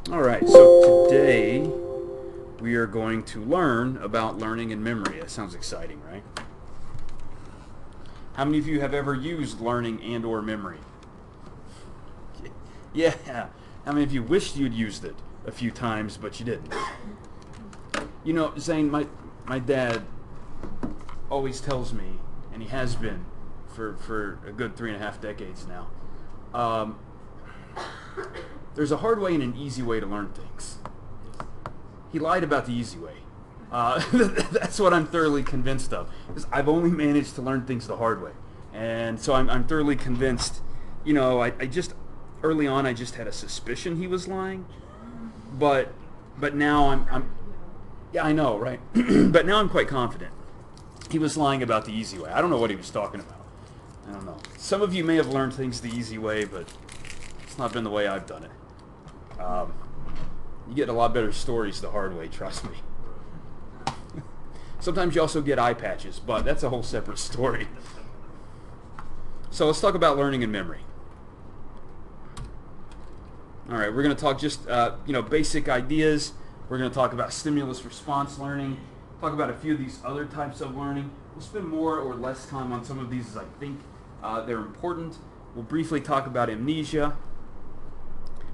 Alright, so today we are going to learn about learning and memory. That sounds exciting, right? How many of you have ever used learning and or memory? Yeah. How many of you wished you'd used it a few times, but you didn't? You know, Zane, my dad always tells me, and he has been for a good 3.5 decades now, there's a hard way and an easy way to learn things. He lied about the easy way. That's what I'm thoroughly convinced of. Because I've only managed to learn things the hard way. And so I'm thoroughly convinced, you know, I just, early on I just had a suspicion he was lying. But now I'm yeah, I know, right? But now I'm quite confident. He was lying about the easy way. I don't know what he was talking about. I don't know. Some of you may have learned things the easy way, but it's not been the way I've done it. You get a lot better stories the hard way, trust me. Sometimes you also get eye patches, but that's a whole separate story. So let's talk about learning and memory. All right, we're going to talk just basic ideas. We're going to talk about stimulus response learning, talk about a few of these other types of learning. We'll spend more or less time on some of these as I think they're important. We'll briefly talk about amnesia.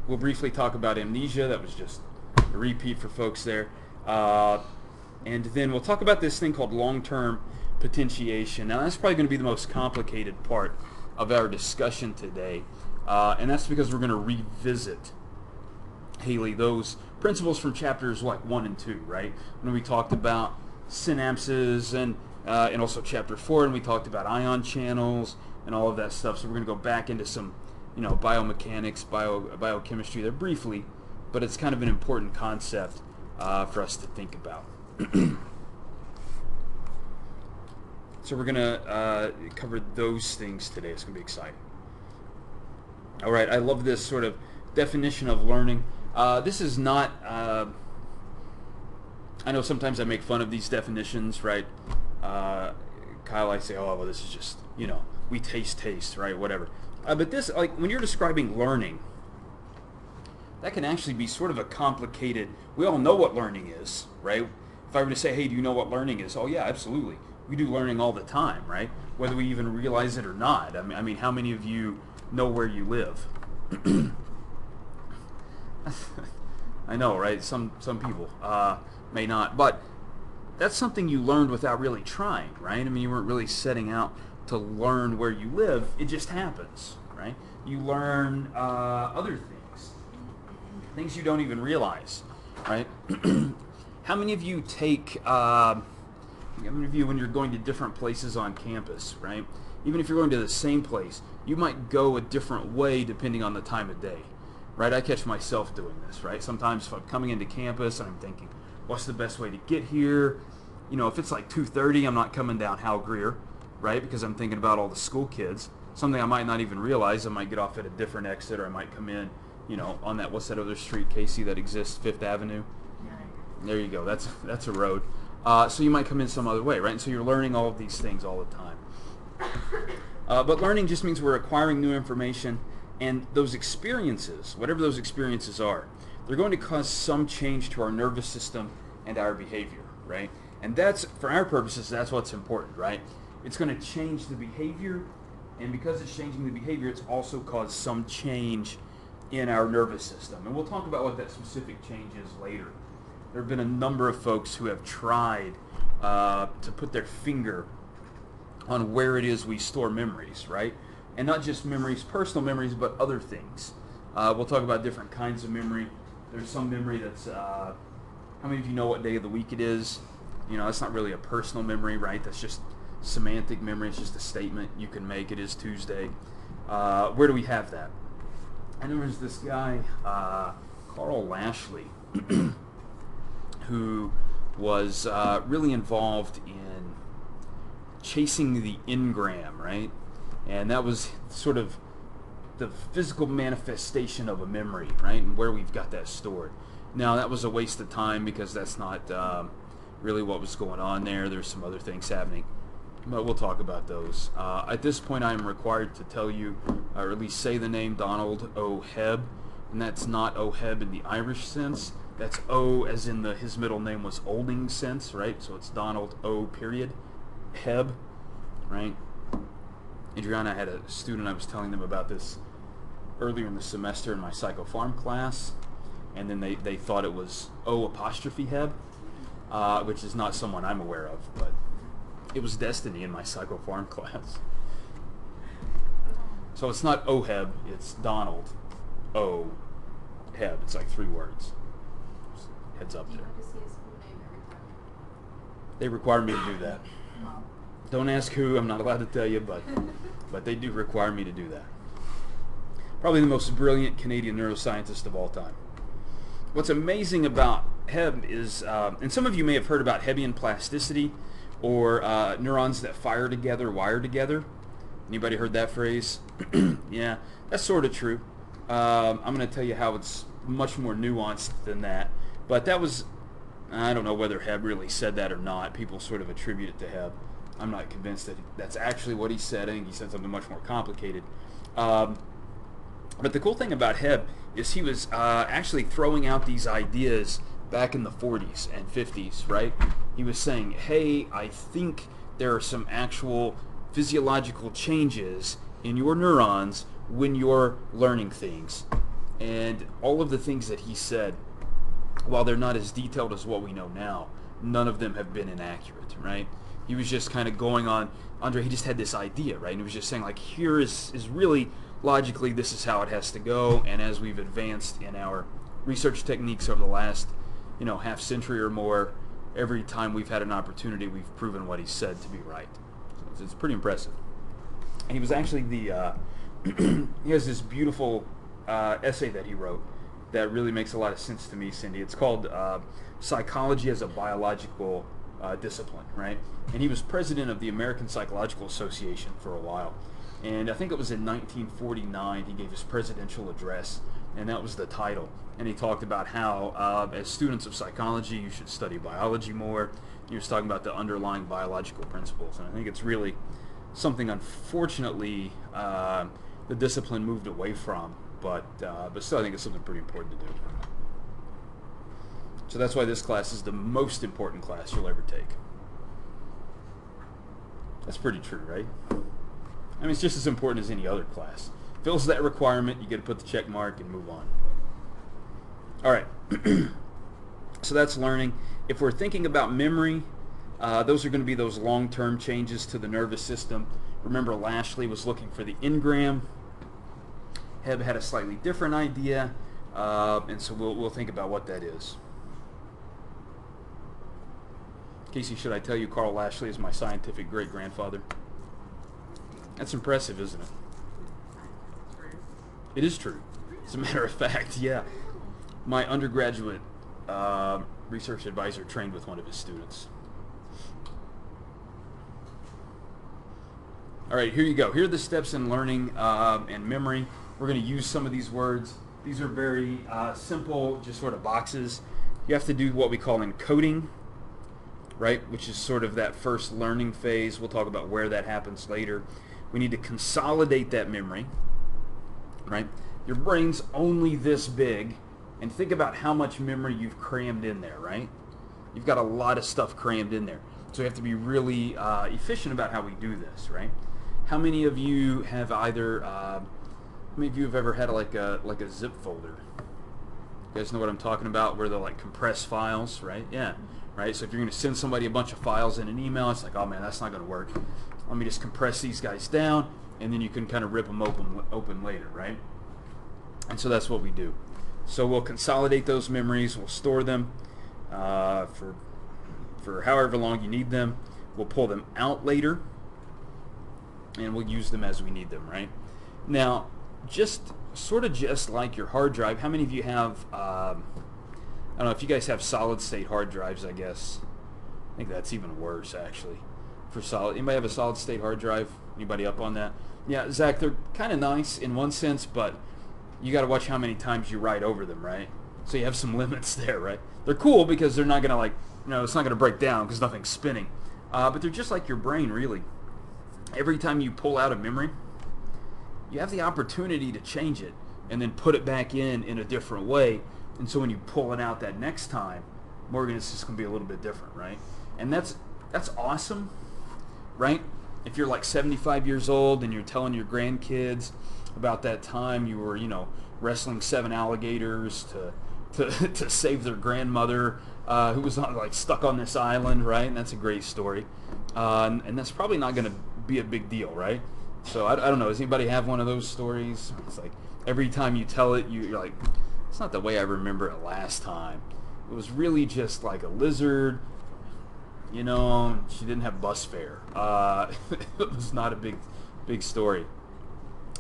That was just a repeat for folks there. And then we'll talk about this thing called long-term potentiation. Now that's probably going to be the most complicated part of our discussion today. And that's because we're going to revisit, Haley, those principles from chapters like 1 and 2, right? When we talked about synapses and also chapter 4, and we talked about ion channels and all of that stuff. So we're going to go back into some biomechanics, biochemistry there briefly, but it's kind of an important concept for us to think about. So we're going to cover those things today. It's going to be exciting. All right, I love this sort of definition of learning. This is not, I know sometimes I make fun of these definitions, right? Kyle, I say, oh, well, this is just, we taste, right, whatever. But this, like, when you're describing learning, that can actually be sort of a complicated, we all know what learning is, right? If I were to say, hey, do you know what learning is? Oh, yeah, absolutely. We do learning all the time, right? Whether we even realize it or not. I mean, how many of you know where you live? I know, right? Some people may not. But that's something you learned without really trying, right? I mean, you weren't really setting out to learn where you live. It just happens, right? You learn other things you don't even realize, right? How many of you take, how many of you, when you're going to different places on campus, right? Even if you're going to the same place, you might go a different way depending on the time of day, right? I catch myself doing this, right? Sometimes if I'm coming into campus and I'm thinking, what's the best way to get here? If it's like 2:30, I'm not coming down Hal Greer, right? Because I'm thinking about all the school kids. Something I might not even realize. I might get off at a different exit, or I might come in, on that, what's that other street, Casey, that exists, 5th Avenue? There you go. That's a road. So you might come in some other way, right? And so you're learning all of these things all the time. But learning just means we're acquiring new information, and those experiences, whatever those experiences are, they're going to cause some change to our nervous system and our behavior, right? And that's, for our purposes, that's what's important, right? It's going to change the behavior, and because it's changing the behavior, it's also caused some change in our nervous system. And we'll talk about what that specific change is later. There have been a number of folks who have tried to put their finger on where it is we store memories, right? And not just memories, personal memories, but other things. We'll talk about different kinds of memory. There's some memory that's, how many of you know what day of the week it is? It's not really a personal memory, right? That's just semantic memory. It's just a statement you can make. It is Tuesday. Where do we have that? I know there's this guy, Carl Lashley, who was really involved in chasing the engram, right? And that was sort of the physical manifestation of a memory, right? And where we've got that stored. Now, that was a waste of time because that's not really what was going on there. There's some other things happening. But we'll talk about those. At this point, I am required to tell you, or at least say the name Donald O. Hebb, and that's not O-Heb in the Irish sense. That's O as in his middle name was Olding sense, right? So it's Donald O. period Heb, right? Adriana had a student, I was telling them about this earlier in the semester in my psychopharm class, and then they thought it was O apostrophe Heb, which is not someone I'm aware of, but it was destiny in my psychopharm class. So it's not O-Heb, it's Donald O. Heb. It's like 3 words. Just heads up there. They require me to do that. Don't ask who, I'm not allowed to tell you, but they do require me to do that. Probably the most brilliant Canadian neuroscientist of all time. What's amazing about Heb is, and some of you may have heard about Hebbian plasticity, or neurons that fire together, wire together. Anybody heard that phrase? Yeah, that's sort of true. I'm going to tell you how it's much more nuanced than that. But that was, I don't know whether Heb really said that or not. People sort of attribute it to Heb. I'm not convinced that that's actually what he said. I think he said something much more complicated. But the cool thing about Heb is he was actually throwing out these ideas back in the 40s and 50s, right? He was saying, hey, I think there are some actual physiological changes in your neurons when you're learning things. And all of the things that he said, while they're not as detailed as what we know now, none of them have been inaccurate, right? He was just kind of going on, Andre, he just had this idea, right? And he was just saying, like, here is really, logically, this is how it has to go. And as we've advanced in our research techniques over the last, half century or more, every time we've had an opportunity, we've proven what he said to be right. So it's pretty impressive. And he was actually he has this beautiful essay that he wrote that really makes a lot of sense to me, Cindy. It's called Psychology as a Biological Discipline, right? And he was president of the American Psychological Association for a while. And I think it was in 1949 he gave his presidential address, and that was the title. And he talked about how, as students of psychology, you should study biology more. He was talking about the underlying biological principles. And I think it's really something, unfortunately, the discipline moved away from. But still, I think it's something pretty important to do. So that's why this class is the most important class you'll ever take. That's pretty true, right? I mean, it's just as important as any other class. Fills that requirement, you get to put the check mark and move on. All right. So that's learning. If we're thinking about memory, those are going to be those long-term changes to the nervous system. Remember, Lashley was looking for the engram. Heb had a slightly different idea, and so we'll think about what that is. Casey, should I tell you Carl Lashley is my scientific great-grandfather? That's impressive, isn't it? It is true. As a matter of fact, yeah. My undergraduate research advisor trained with one of his students. All right, here you go. Here are the steps in learning and memory. We're going to use some of these words. These are very simple, just sort of boxes. You have to do what we call encoding, right, which is sort of that first learning phase. We'll talk about where that happens later. We need to consolidate that memory, right? Your brain's only this big, and think about how much memory you've crammed in there, right? You've got a lot of stuff crammed in there. So you have to be really efficient about how we do this, right? How many of you have either, how many of you have ever had like a zip folder? You guys know what I'm talking about, where they're like compressed files, right? Yeah, right? So if you're going to send somebody a bunch of files in an email, it's like, oh man, that's not going to work. Let me just compress these guys down, and then you can kind of rip them open later, right? And so that's what we do. So we'll consolidate those memories, we'll store them for however long you need them. We'll pull them out later, and we'll use them as we need them, right? Now, just like your hard drive, how many of you have, I don't know if you guys have solid-state hard drives, I guess. I think that's even worse, actually. For solid, anybody have a solid-state hard drive? Anybody up on that? Yeah, Zach, they're kind of nice in one sense, but you got to watch how many times you write over them, right? So you have some limits there, right? They're cool because they're not going to, like, it's not going to break down because nothing's spinning. But they're just like your brain, really. Every time you pull out a memory, you have the opportunity to change it. and then put it back in a different way. And so when you pull it out that next time, Morgan, it's just going to be a little bit different, right? And that's awesome, right? If you're like 75 years old and you're telling your grandkids about that time you were, wrestling 7 alligators to save their grandmother who was like stuck on this island, right? And that's a great story. And that's probably not going to be a big deal, right? So I don't know. Does anybody have one of those stories? It's like every time you tell it, you're like, it's not the way I remember it last time. It was really just like a lizard. She didn't have bus fare. It was not a big story.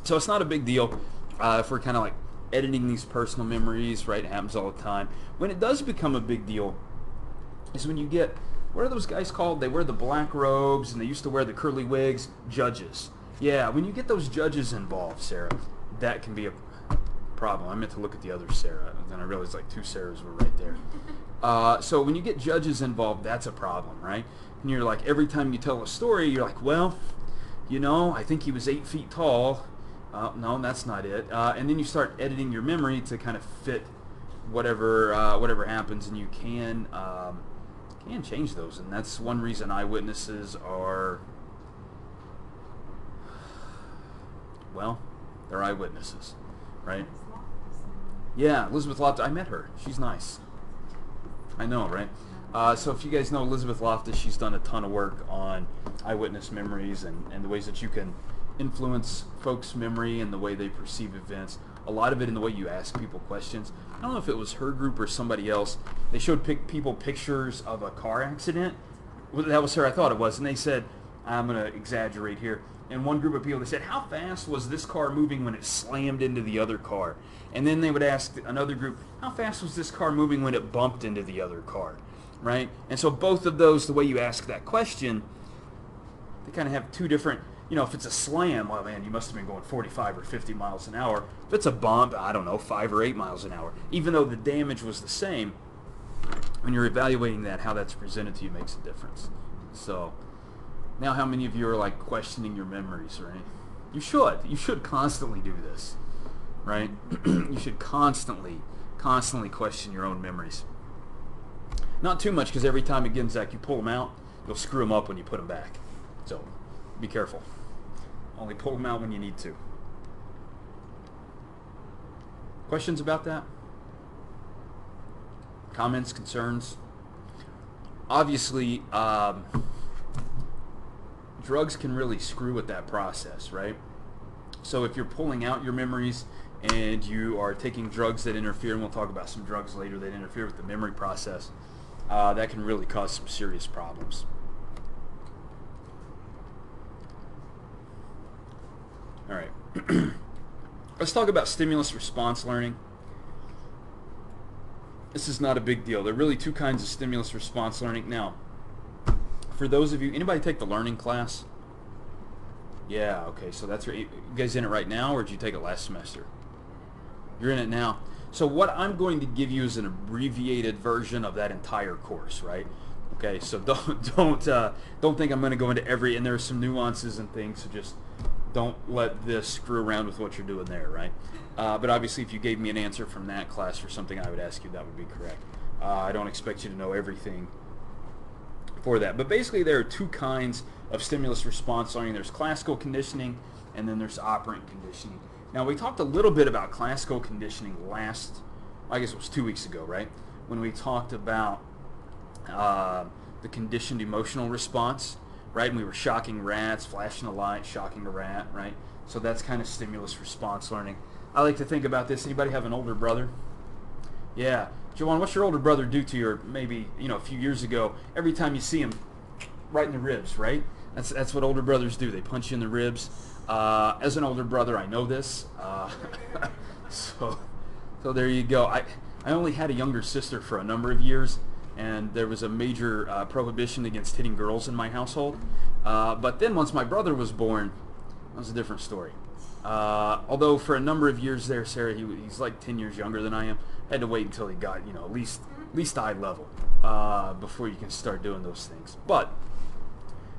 So it's not a big deal if we're kind of like editing these personal memories, right? It happens all the time. When it does become a big deal is when you get, what are those guys called? They wear the black robes and they used to wear the curly wigs. Judges. Yeah, when you get those judges involved, Sarah, that can be a problem. I meant to look at the other Sarah, and then I realized like 2 Sarahs were right there. So when you get judges involved, that's a problem, right? And you're like, every time you tell a story, you're like, well, I think he was 8 feet tall. No, that's not it. And then you start editing your memory to kind of fit whatever happens, and you can change those. And that's one reason eyewitnesses are, well, they're eyewitnesses, right? Yeah, Elizabeth Loftus. I met her. She's nice. I know, right? So if you guys know Elizabeth Loftus, she's done a ton of work on eyewitness memories and the ways that you can influence folks' memory and the way they perceive events. A lot of it in the way you ask people questions. I don't know if it was her group or somebody else. They showed people pictures of a car accident. Well, that was her, I thought it was. And they said, I'm going to exaggerate here. And one group of people, they said, how fast was this car moving when it slammed into the other car? And then they would ask another group, how fast was this car moving when it bumped into the other car? Right? And so both of those, the way you ask that question, they kind of have two different, if it's a slam, well, man, you must have been going 45 or 50 miles an hour. If it's a bump, I don't know, 5 or 8 miles an hour. Even though the damage was the same, when you're evaluating that, how that's presented to you makes a difference. So now how many of you are like questioning your memories, right? You should constantly do this, right? You should constantly question your own memories. Not too much, because every time, again, Zach, you pull them out, you'll screw them up when you put them back. So be careful. Only pull them out when you need to. Questions about that? Comments, concerns? Obviously, drugs can really screw with that process, right? So if you're pulling out your memories and you are taking drugs that interfere, and we'll talk about some drugs later that interfere with the memory process, that can really cause some serious problems. All right. Let's talk about stimulus response learning. This is not a big deal. There are really 2 kinds of stimulus response learning. Now, for those of you, anybody take the learning class? Yeah, okay, so that's right. You guys in it right now, or did you take it last semester? You're in it now. So what I'm going to give you is an abbreviated version of that entire course, right? Okay, so don't think I'm going to go into every, and there are some nuances and things, so just don't let this screw around with what you're doing there, right? But obviously, if you gave me an answer from that class for something I would ask you, that would be correct. I don't expect you to know everything for that. But basically, there are 2 kinds of stimulus response learning. There's classical conditioning, and then there's operant conditioning. Now, we talked a little bit about classical conditioning I guess it was 2 weeks ago, right? When we talked about the conditioned emotional response, right? And we were shocking rats, flashing a light, shocking a rat, right? So that's kind of stimulus response learning. I like to think about this. Anybody have an older brother? Yeah. Joanne, what's your older brother do to you? Maybe, a few years ago, every time you see him, right in the ribs, right? That's what older brothers do. They punch you in the ribs. As an older brother, I know this. So there you go. I only had a younger sister for a number of years, and there was a major prohibition against hitting girls in my household. But then once my brother was born, that was a different story. Although for a number of years there, Sarah, he's like 10 years younger than I am. I had to wait until he got, at least eye level before you can start doing those things. But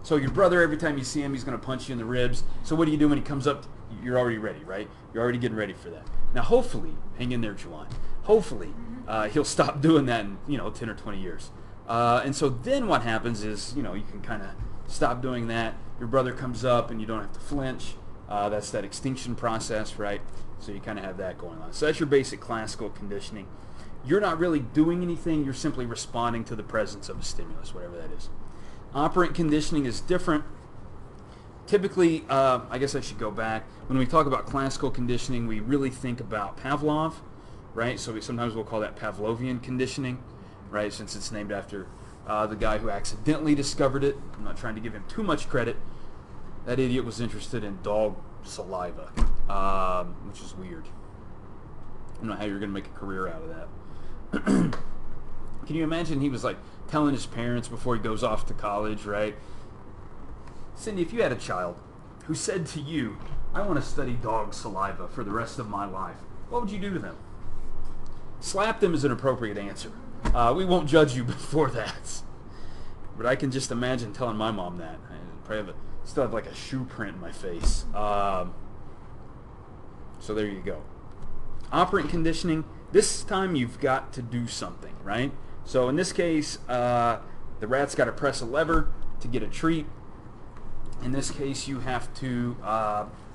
so your brother, every time you see him, he's going to punch you in the ribs. So what do you do when he comes up? You're already ready, right? You're already getting ready for that. Now, hopefully, hang in there, Juwan. Hopefully, he'll stop doing that in 10 or 20 years. And so then what happens is, you can kind of stop doing that. Your brother comes up and you don't have to flinch. That's that extinction process, right? So you kind of have that going on. So that's your basic classical conditioning. You're not really doing anything. You're simply responding to the presence of a stimulus, whatever that is. Operant conditioning is different. Typically, I guess I should go back. When we talk about classical conditioning, we really think about Pavlov, right? So sometimes we'll call that Pavlovian conditioning, right? Since it's named after the guy who accidentally discovered it. I'm not trying to give him too much credit. That idiot was interested in dog saliva, which is weird. I don't know how you're going to make a career out of that. Can you imagine he was like telling his parents before he goes off to college, right? Cindy, if you had a child who said to you, I want to study dog saliva for the rest of my life, what would you do to them? Slap them is an appropriate answer. We won't judge you before that. But I can just imagine telling my mom that. I probably still have like a shoe print in my face. So there you go. Operant conditioning, this time you've got to do something, right? So in this case, the rat's got to press a lever to get a treat. In this case, you have to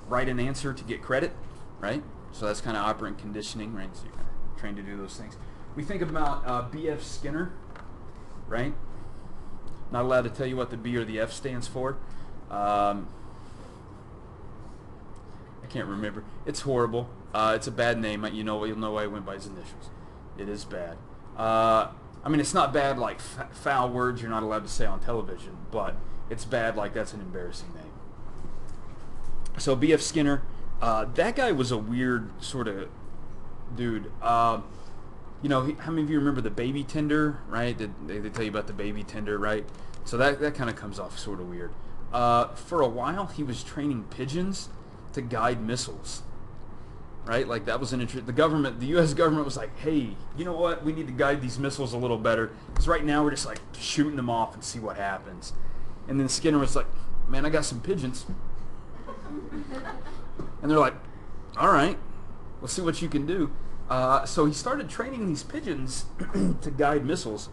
write an answer to get credit, right? So that's kind of operant conditioning, right? So you're kind of trained to do those things. We think about B.F. Skinner, right? Not allowed to tell you what the B or the F stands for. I can't remember. It's horrible. It's a bad name. You'll know why he went by his initials. It is bad. I mean, it's not bad like foul words you're not allowed to say on television, but it's bad like that's an embarrassing name. So B.F. Skinner, that guy was a weird sort of dude. How many of you remember the baby tender, right? They tell you about the baby tender, right? So that kind of comes off sort of weird. For a while, he was training pigeons to guide missiles, right? Like that was an interest. The U.S. government was like, hey, you know what? We need to guide these missiles a little better because right now we're just like shooting them off and see what happens. And then Skinner was like, man, I got some pigeons. And they're like, all right, we'll see what you can do. So he started training these pigeons to guide missiles.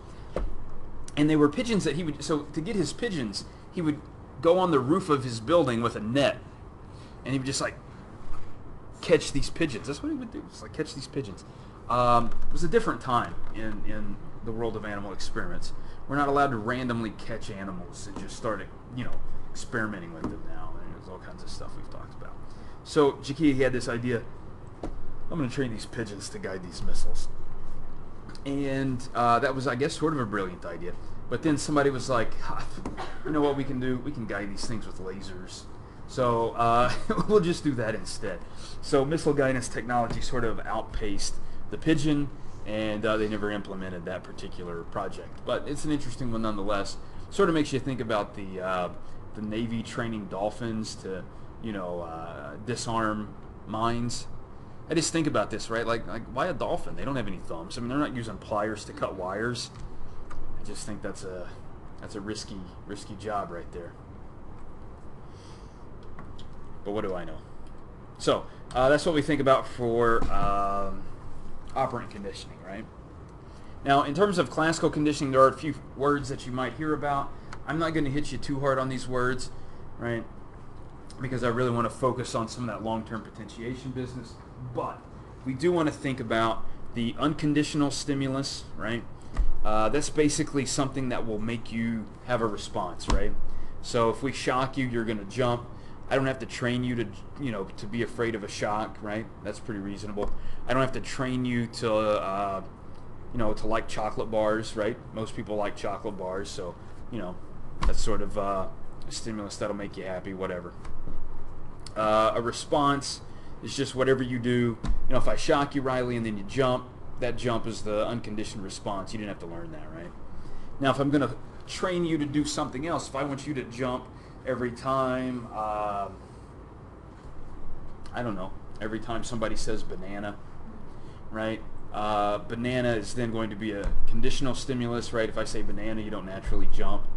And they were pigeons that to get his pigeons, he would go on the roof of his building with a net. And he would just like catch these pigeons. That's what he would do, just like catch these pigeons. It was a different time in the world of animal experiments. We're not allowed to randomly catch animals and just start, experimenting with them now. And there's all kinds of stuff we've talked about. So Jakia, he had this idea, I'm going to train these pigeons to guide these missiles. And that was, I guess, sort of a brilliant idea. But then somebody was like, you know what we can do? We can guide these things with lasers. So we'll just do that instead. So missile guidance technology sort of outpaced the pigeon, and they never implemented that particular project. But it's an interesting one nonetheless. Sort of makes you think about the Navy training dolphins to, disarm mines. I just think about this, right? Like why a dolphin? They don't have any thumbs. I mean, they're not using pliers to cut wires. I just think that's a risky job right there. But what do I know? So that's what we think about for operant conditioning, right? Now, in terms of classical conditioning, there are a few words that you might hear about. I'm not going to hit you too hard on these words, right? Because I really want to focus on some of that long-term potentiation business. But we do want to think about the unconditional stimulus, right? That's basically something that will make you have a response, right? So if we shock you, you're going to jump. I don't have to train you to, to be afraid of a shock, right? That's pretty reasonable. I don't have to train you to, to like chocolate bars, right? Most people like chocolate bars, so, that's sort of a stimulus that'll make you happy, whatever. A response is just whatever you do. If I shock you, Riley, and then you jump, that jump is the unconditioned response. You didn't have to learn that, right? Now, if I'm going to train you to do something else, if I want you to jump every time, I don't know, every time somebody says banana, right? Banana is then going to be a conditional stimulus, right? If I say banana, you don't naturally jump.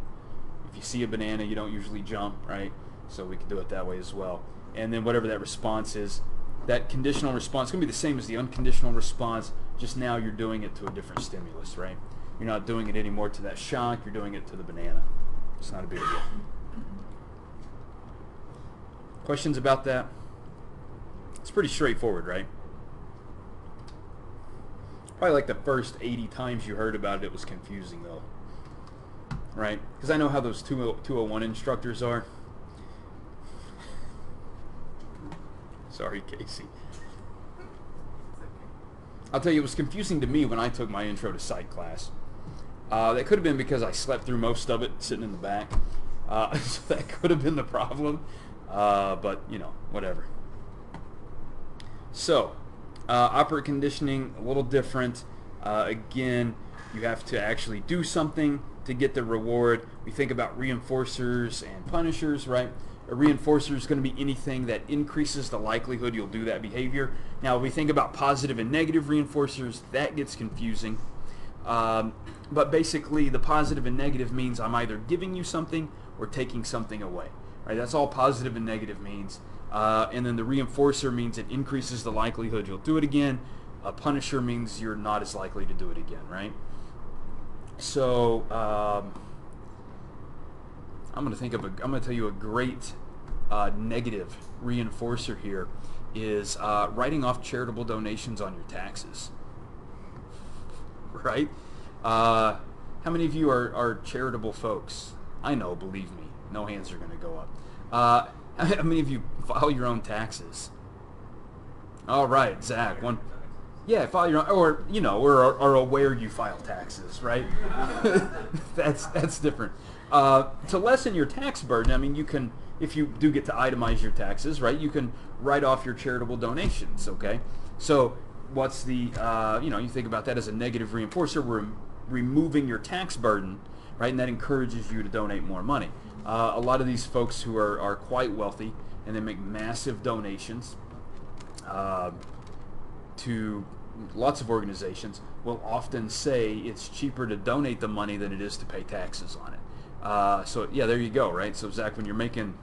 If you see a banana, you don't usually jump, right? So we can do it that way as well. And then whatever that response is, that conditional response is going to be the same as the unconditional response, just now you're doing it to a different stimulus, right? You're not doing it anymore to that shock, you're doing it to the banana. It's not a big deal. Questions about that? It's pretty straightforward, right? Probably like the first 80 times you heard about it, it was confusing though. Right? Because I know how those 201 instructors are. Sorry, Casey. I'll tell you, it was confusing to me when I took my intro to psych class. That could have been because I slept through most of it sitting in the back. So that could have been the problem. But, you know, whatever. So, operant conditioning, a little different. Again, you have to actually do something to get the reward. We think about reinforcers and punishers, right? A reinforcer is going to be anything that increases the likelihood you'll do that behavior. Now, if we think about positive and negative reinforcers, that gets confusing. But basically, the positive and negative means I'm either giving you something or taking something away. Right? That's all positive and negative means. And then the reinforcer means it increases the likelihood you'll do it again. A punisher means you're not as likely to do it again, right? So I'm going to tell you a great negative reinforcer here is writing off charitable donations on your taxes. Right? How many of you are charitable folks? I know, believe me, no hands are going to go up. How many of you file your own taxes? All right, Zach. One. Yeah, file your own, or you know, or are aware you file taxes, right? that's different. To lessen your tax burden, I mean, you can, if you do get to itemize your taxes, right? You can write off your charitable donations. Okay, so what's the you think about that as a negative reinforcer. We're removing your tax burden, right? And that encourages you to donate more money. A lot of these folks who are quite wealthy and they make massive donations to lots of organizations will often say it's cheaper to donate the money than it is to pay taxes on it. So yeah, there you go, right? So Zach, when you're making,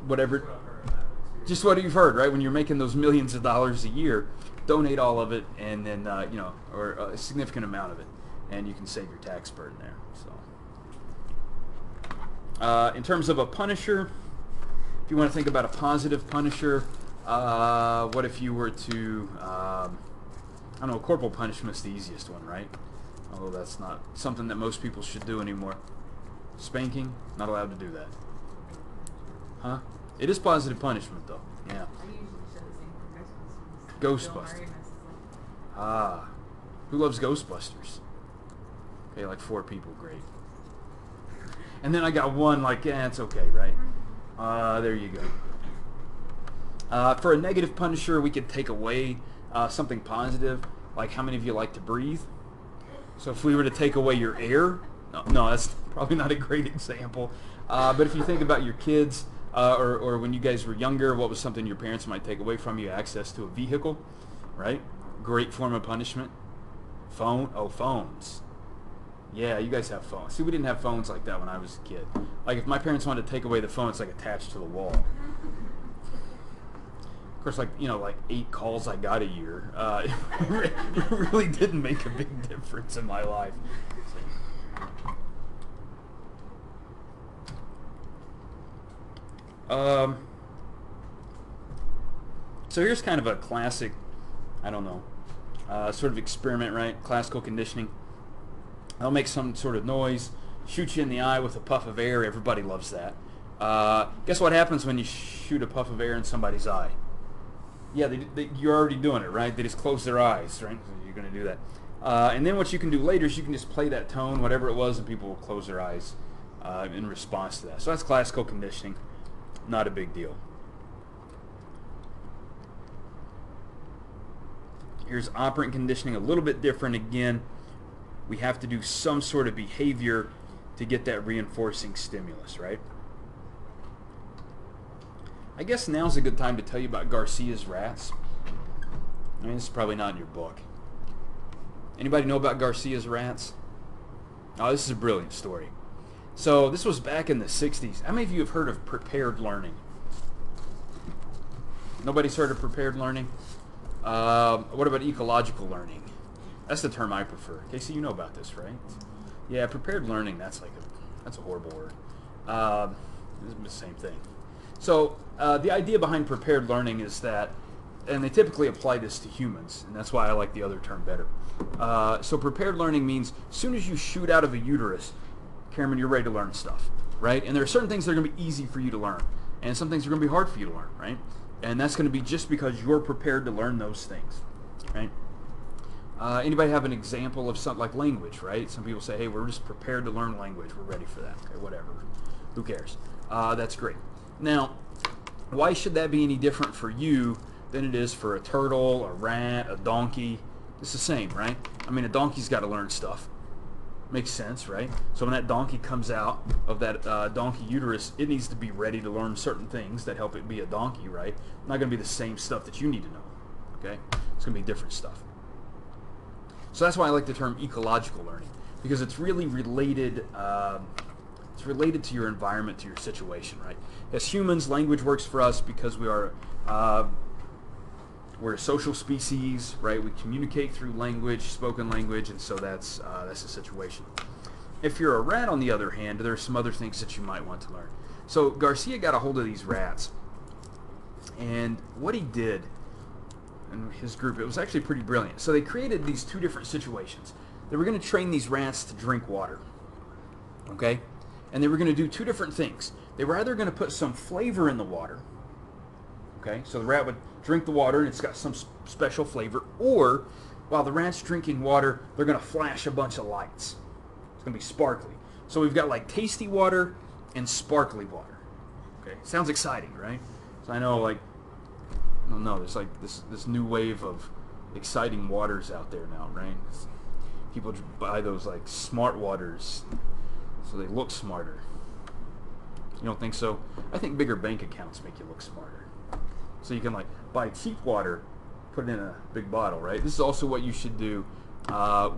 whatever, just what you've heard, right? When you're making those millions of dollars a year, donate all of it, and then or a significant amount of it, and you can save your tax burden there. So, in terms of a punisher, if you want to think about a positive punisher, what if you were to, I don't know, corporal punishment's the easiest one, right? Although that's not something that most people should do anymore. Spanking, not allowed to do that. Huh? It is positive punishment, though. Yeah. I usually show the same for Ghostbusters. Ghostbusters. Ah. Who loves Ghostbusters? Okay, like 4 people. Great. And then I got one like, it's okay, right? There you go. For a negative punisher, we could take away something positive. Like, how many of you like to breathe? So if we were to take away your air, no, that's probably not a great example. But if you think about your kids, or when you guys were younger, what was something your parents might take away from you? Access to a vehicle, right? Great form of punishment. Phone? Oh, phones. Yeah, you guys have phones. See, we didn't have phones like that when I was a kid. Like, if my parents wanted to take away the phone, it's like attached to the wall. Of course, like 8 calls I got a year. It really didn't make a big difference in my life. So here's kind of a classic, I don't know, sort of experiment, right? Classical conditioning. I'll make some sort of noise, shoot you in the eye with a puff of air. Everybody loves that. Guess what happens when you shoot a puff of air in somebody's eye? Yeah, you're already doing it, right? They just close their eyes, right? So you're going to do that. And then what you can do later is you can just play that tone, whatever it was, and people will close their eyes in response to that. So that's classical conditioning. Not a big deal. Here's operant conditioning, a little bit different again. We have to do some sort of behavior to get that reinforcing stimulus, right? I guess now's a good time to tell you about Garcia's rats. I mean, this is probably not in your book. Anybody know about Garcia's rats? Oh, this is a brilliant story. So this was back in the 60s. How many of you have heard of prepared learning? Nobody's heard of prepared learning? What about ecological learning? That's the term I prefer. Casey, you know about this, right? Yeah, prepared learning, that's a horrible word. It's the same thing. So the idea behind prepared learning is that, and they typically apply this to humans, and that's why I like the other term better. So prepared learning means as soon as you shoot out of a uterus, Cameron, you're ready to learn stuff, right? And there are certain things that are going to be easy for you to learn, and some things are going to be hard for you to learn, right? And that's going to be just because you're prepared to learn those things, right? Anybody have an example of something like language, right? Some people say, hey, we're just prepared to learn language. We're ready for that. Okay, whatever. Who cares? That's great. Now, why should that be any different for you than it is for a turtle, a rat, a donkey? It's the same, right? I mean, a donkey's got to learn stuff. Makes sense, right? So when that donkey comes out of that donkey uterus, it needs to be ready to learn certain things that help it be a donkey, right? Not going to be the same stuff that you need to know, okay? It's going to be different stuff. So that's why I like the term ecological learning, because it's really related. It's related to your environment, to your situation, right? As humans, language works for us because we're a social species, right? We communicate through language, spoken language, and so that's the situation. If you're a rat, on the other hand, there are some other things that you might want to learn. So Garcia got a hold of these rats, and what he did and his group, it was actually pretty brilliant. So they created these two different situations. They were going to train these rats to drink water, okay? And they were going to do two different things. They were either going to put some flavor in the water, okay? So the rat would drink the water and it's got some special flavor, or while the rat's drinking water, they're going to flash a bunch of lights. It's going to be sparkly. So we've got like tasty water and sparkly water, okay? Sounds exciting, right? So I know, like, I don't know, there's like this new wave of exciting waters out there now, right? People buy those like smart waters so they look smarter. You don't think so? I think bigger bank accounts make you look smarter. So you can like buy cheap water, put it in a big bottle, right? This is also what you should do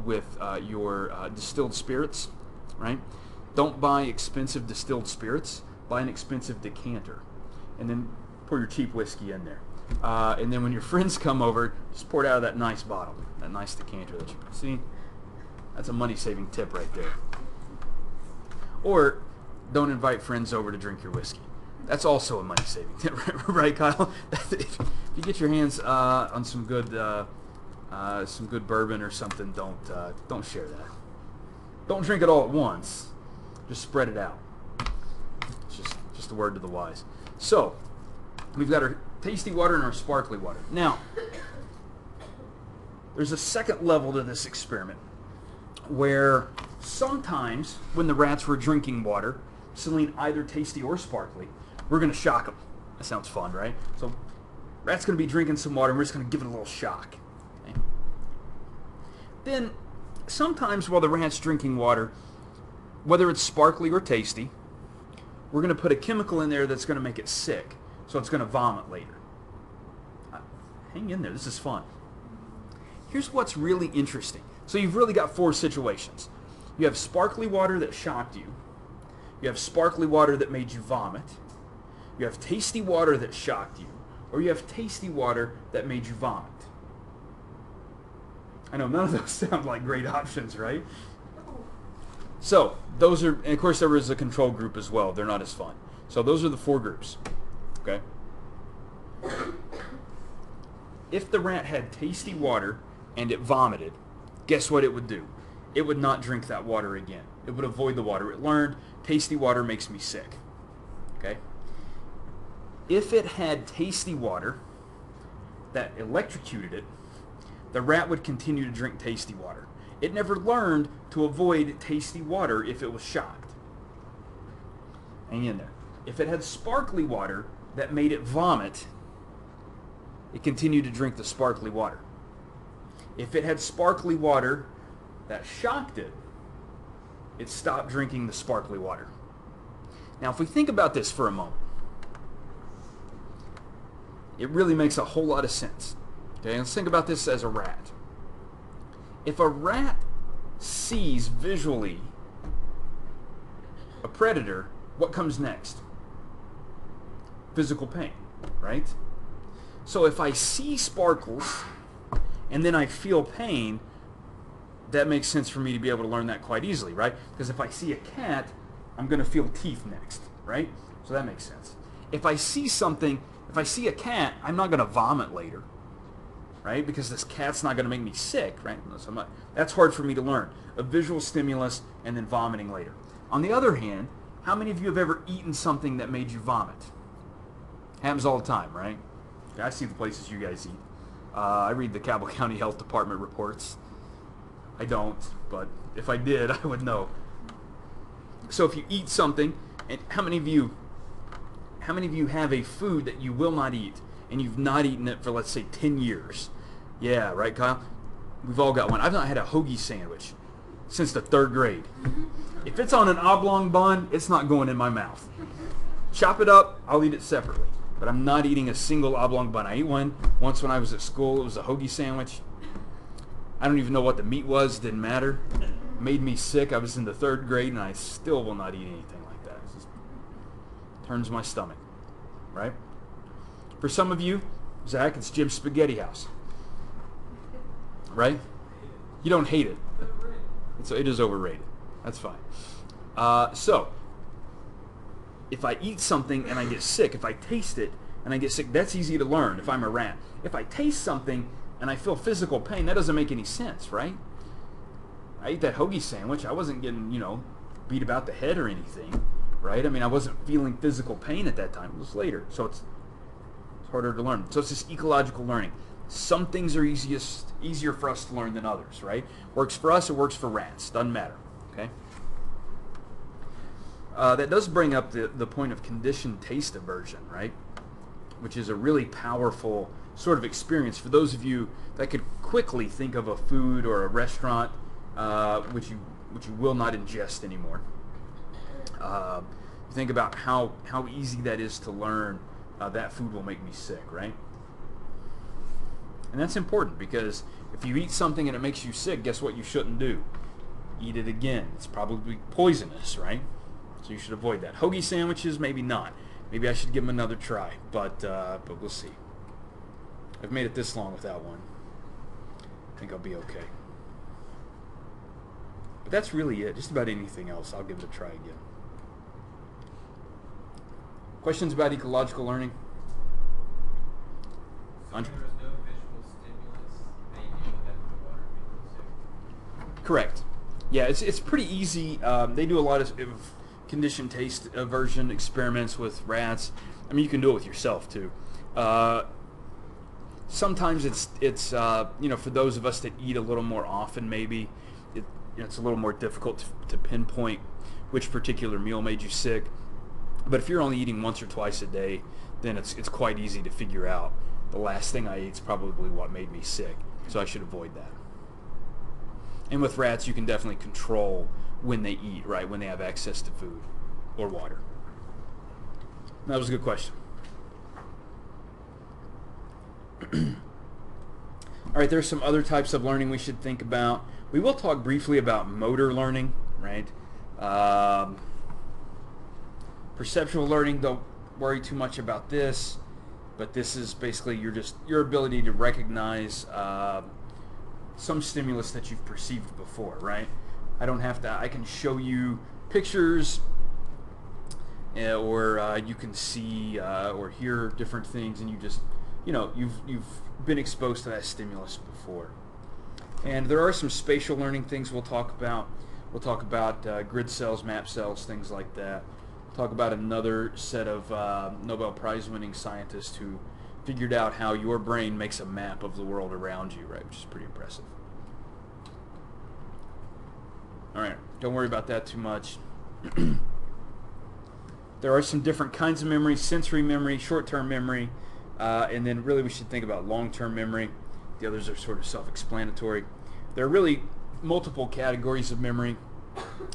with your distilled spirits, right? Don't buy expensive distilled spirits. Buy an expensive decanter, and then pour your cheap whiskey in there. And then when your friends come over, just pour it out of that nice bottle, that nice decanter that you see. That's a money-saving tip right there. Or don't invite friends over to drink your whiskey. That's also a money-saving tip, right, Kyle? If you get your hands on some good bourbon or something, don't share that. Don't drink it all at once. Just spread it out. It's just a word to the wise. So we've got our tasty water and our sparkly water. Now, there's a second level to this experiment where sometimes when the rats were drinking water, selling either tasty or sparkly, we're going to shock them. That sounds fun, right? So rat's going to be drinking some water and we're just going to give it a little shock. Okay? Then sometimes while the rat's drinking water, whether it's sparkly or tasty, we're going to put a chemical in there that's going to make it sick. So it's going to vomit later. Hang in there. This is fun. Here's what's really interesting. So you've really got four situations. You have sparkly water that shocked you. You have sparkly water that made you vomit. You have tasty water that shocked you. Or you have tasty water that made you vomit. I know none of those sound like great options, right? So those are, and of course there was a control group as well. They're not as fun. So those are the four groups. Okay. If the rat had tasty water and it vomited, guess what it would do? It would not drink that water again. It would avoid the water. It learned tasty water makes me sick. Okay. If it had tasty water that electrocuted it, the rat would continue to drink tasty water. It never learned to avoid tasty water if it was shocked. Hang in there. If it had sparkly water that made it vomit, it continued to drink the sparkly water. If it had sparkly water that shocked it, it stopped drinking the sparkly water. Now, if we think about this for a moment, it really makes a whole lot of sense. Okay, let's think about this as a rat. If a rat sees visually a predator, what comes next? Physical pain, right? So if I see sparkles and then I feel pain, that makes sense for me to be able to learn that quite easily, right? Because if I see a cat, I'm going to feel teeth next, right? So that makes sense. If I see something, if I see a cat, I'm not going to vomit later, right? Because this cat's not going to make me sick, right? That's hard for me to learn. A visual stimulus and then vomiting later. On the other hand, how many of you have ever eaten something that made you vomit? Happens all the time, right? I see the places you guys eat. I read the Cabell County Health Department reports. I don't, but if I did, I would know. So if you eat something, and how many of you have a food that you will not eat, and you've not eaten it for, let's say, 10 years? Yeah, right, Kyle? We've all got one. I've not had a hoagie sandwich since the 3rd grade. If it's on an oblong bun, it's not going in my mouth. Chop it up, I'll eat it separately. But I'm not eating a single oblong bun. I ate one once when I was at school. It was a hoagie sandwich. I don't even know what the meat was. Didn't matter. It made me sick. I was in the 3rd grade, and I still will not eat anything like that. It just turns my stomach, right? For some of you, Zach, it's Jim's Spaghetti House, right? You don't hate it. It is overrated. That's fine. So, if I eat something and I get sick, if I taste it and I get sick, that's easy to learn if I'm a rat. If I taste something and I feel physical pain, that doesn't make any sense, right? I ate that hoagie sandwich. I wasn't getting, beat about the head or anything, right? I mean, I wasn't feeling physical pain at that time. It was later. So it's harder to learn. So it's this ecological learning. Some things are easier for us to learn than others, right? Works for us, it works for rats. Doesn't matter, okay? That does bring up the point of conditioned taste aversion, right? Which is a really powerful sort of experience for those of you that could quickly think of a food or a restaurant which you will not ingest anymore. Think about how easy that is to learn. That food will make me sick, right? And that's important because if you eat something and it makes you sick, guess what you shouldn't do? Eat it again. It's probably poisonous, right? So you should avoid that. Hoagie sandwiches, maybe not. Maybe I should give them another try, but we'll see. I've made it this long without one. I think I'll be okay. But that's really it. Just about anything else, I'll give it a try again. Questions about ecological learning? So there was no visual stimulus, they deal with that in the water being sick? Correct. Yeah, it's pretty easy. They do a lot of conditioned taste aversion experiments with rats. I mean, you can do it with yourself too. Sometimes it's for those of us that eat a little more often, maybe it's a little more difficult to pinpoint which particular meal made you sick. But if you're only eating once or twice a day, then it's quite easy to figure out the last thing I ate is probably what made me sick, so I should avoid that. And with rats, you can definitely control when they eat, right? When they have access to food or water. That was a good question. All right, there's some other types of learning we should think about. We will talk briefly about motor learning, right? Perceptual learning, don't worry too much about this, but this is basically your ability to recognize some stimulus that you've perceived before, right? I can show you pictures or you can see or hear different things, and you've been exposed to that stimulus before. And there are some spatial learning things we'll talk about. We'll talk about grid cells, map cells, things like that. We'll talk about another set of Nobel Prize winning scientists who figured out how your brain makes a map of the world around you, right? Which is pretty impressive. All right, don't worry about that too much. There are some different kinds of memory: sensory memory, short-term memory, and then really we should think about long-term memory. The others are sort of self-explanatory. There are really multiple categories of memory.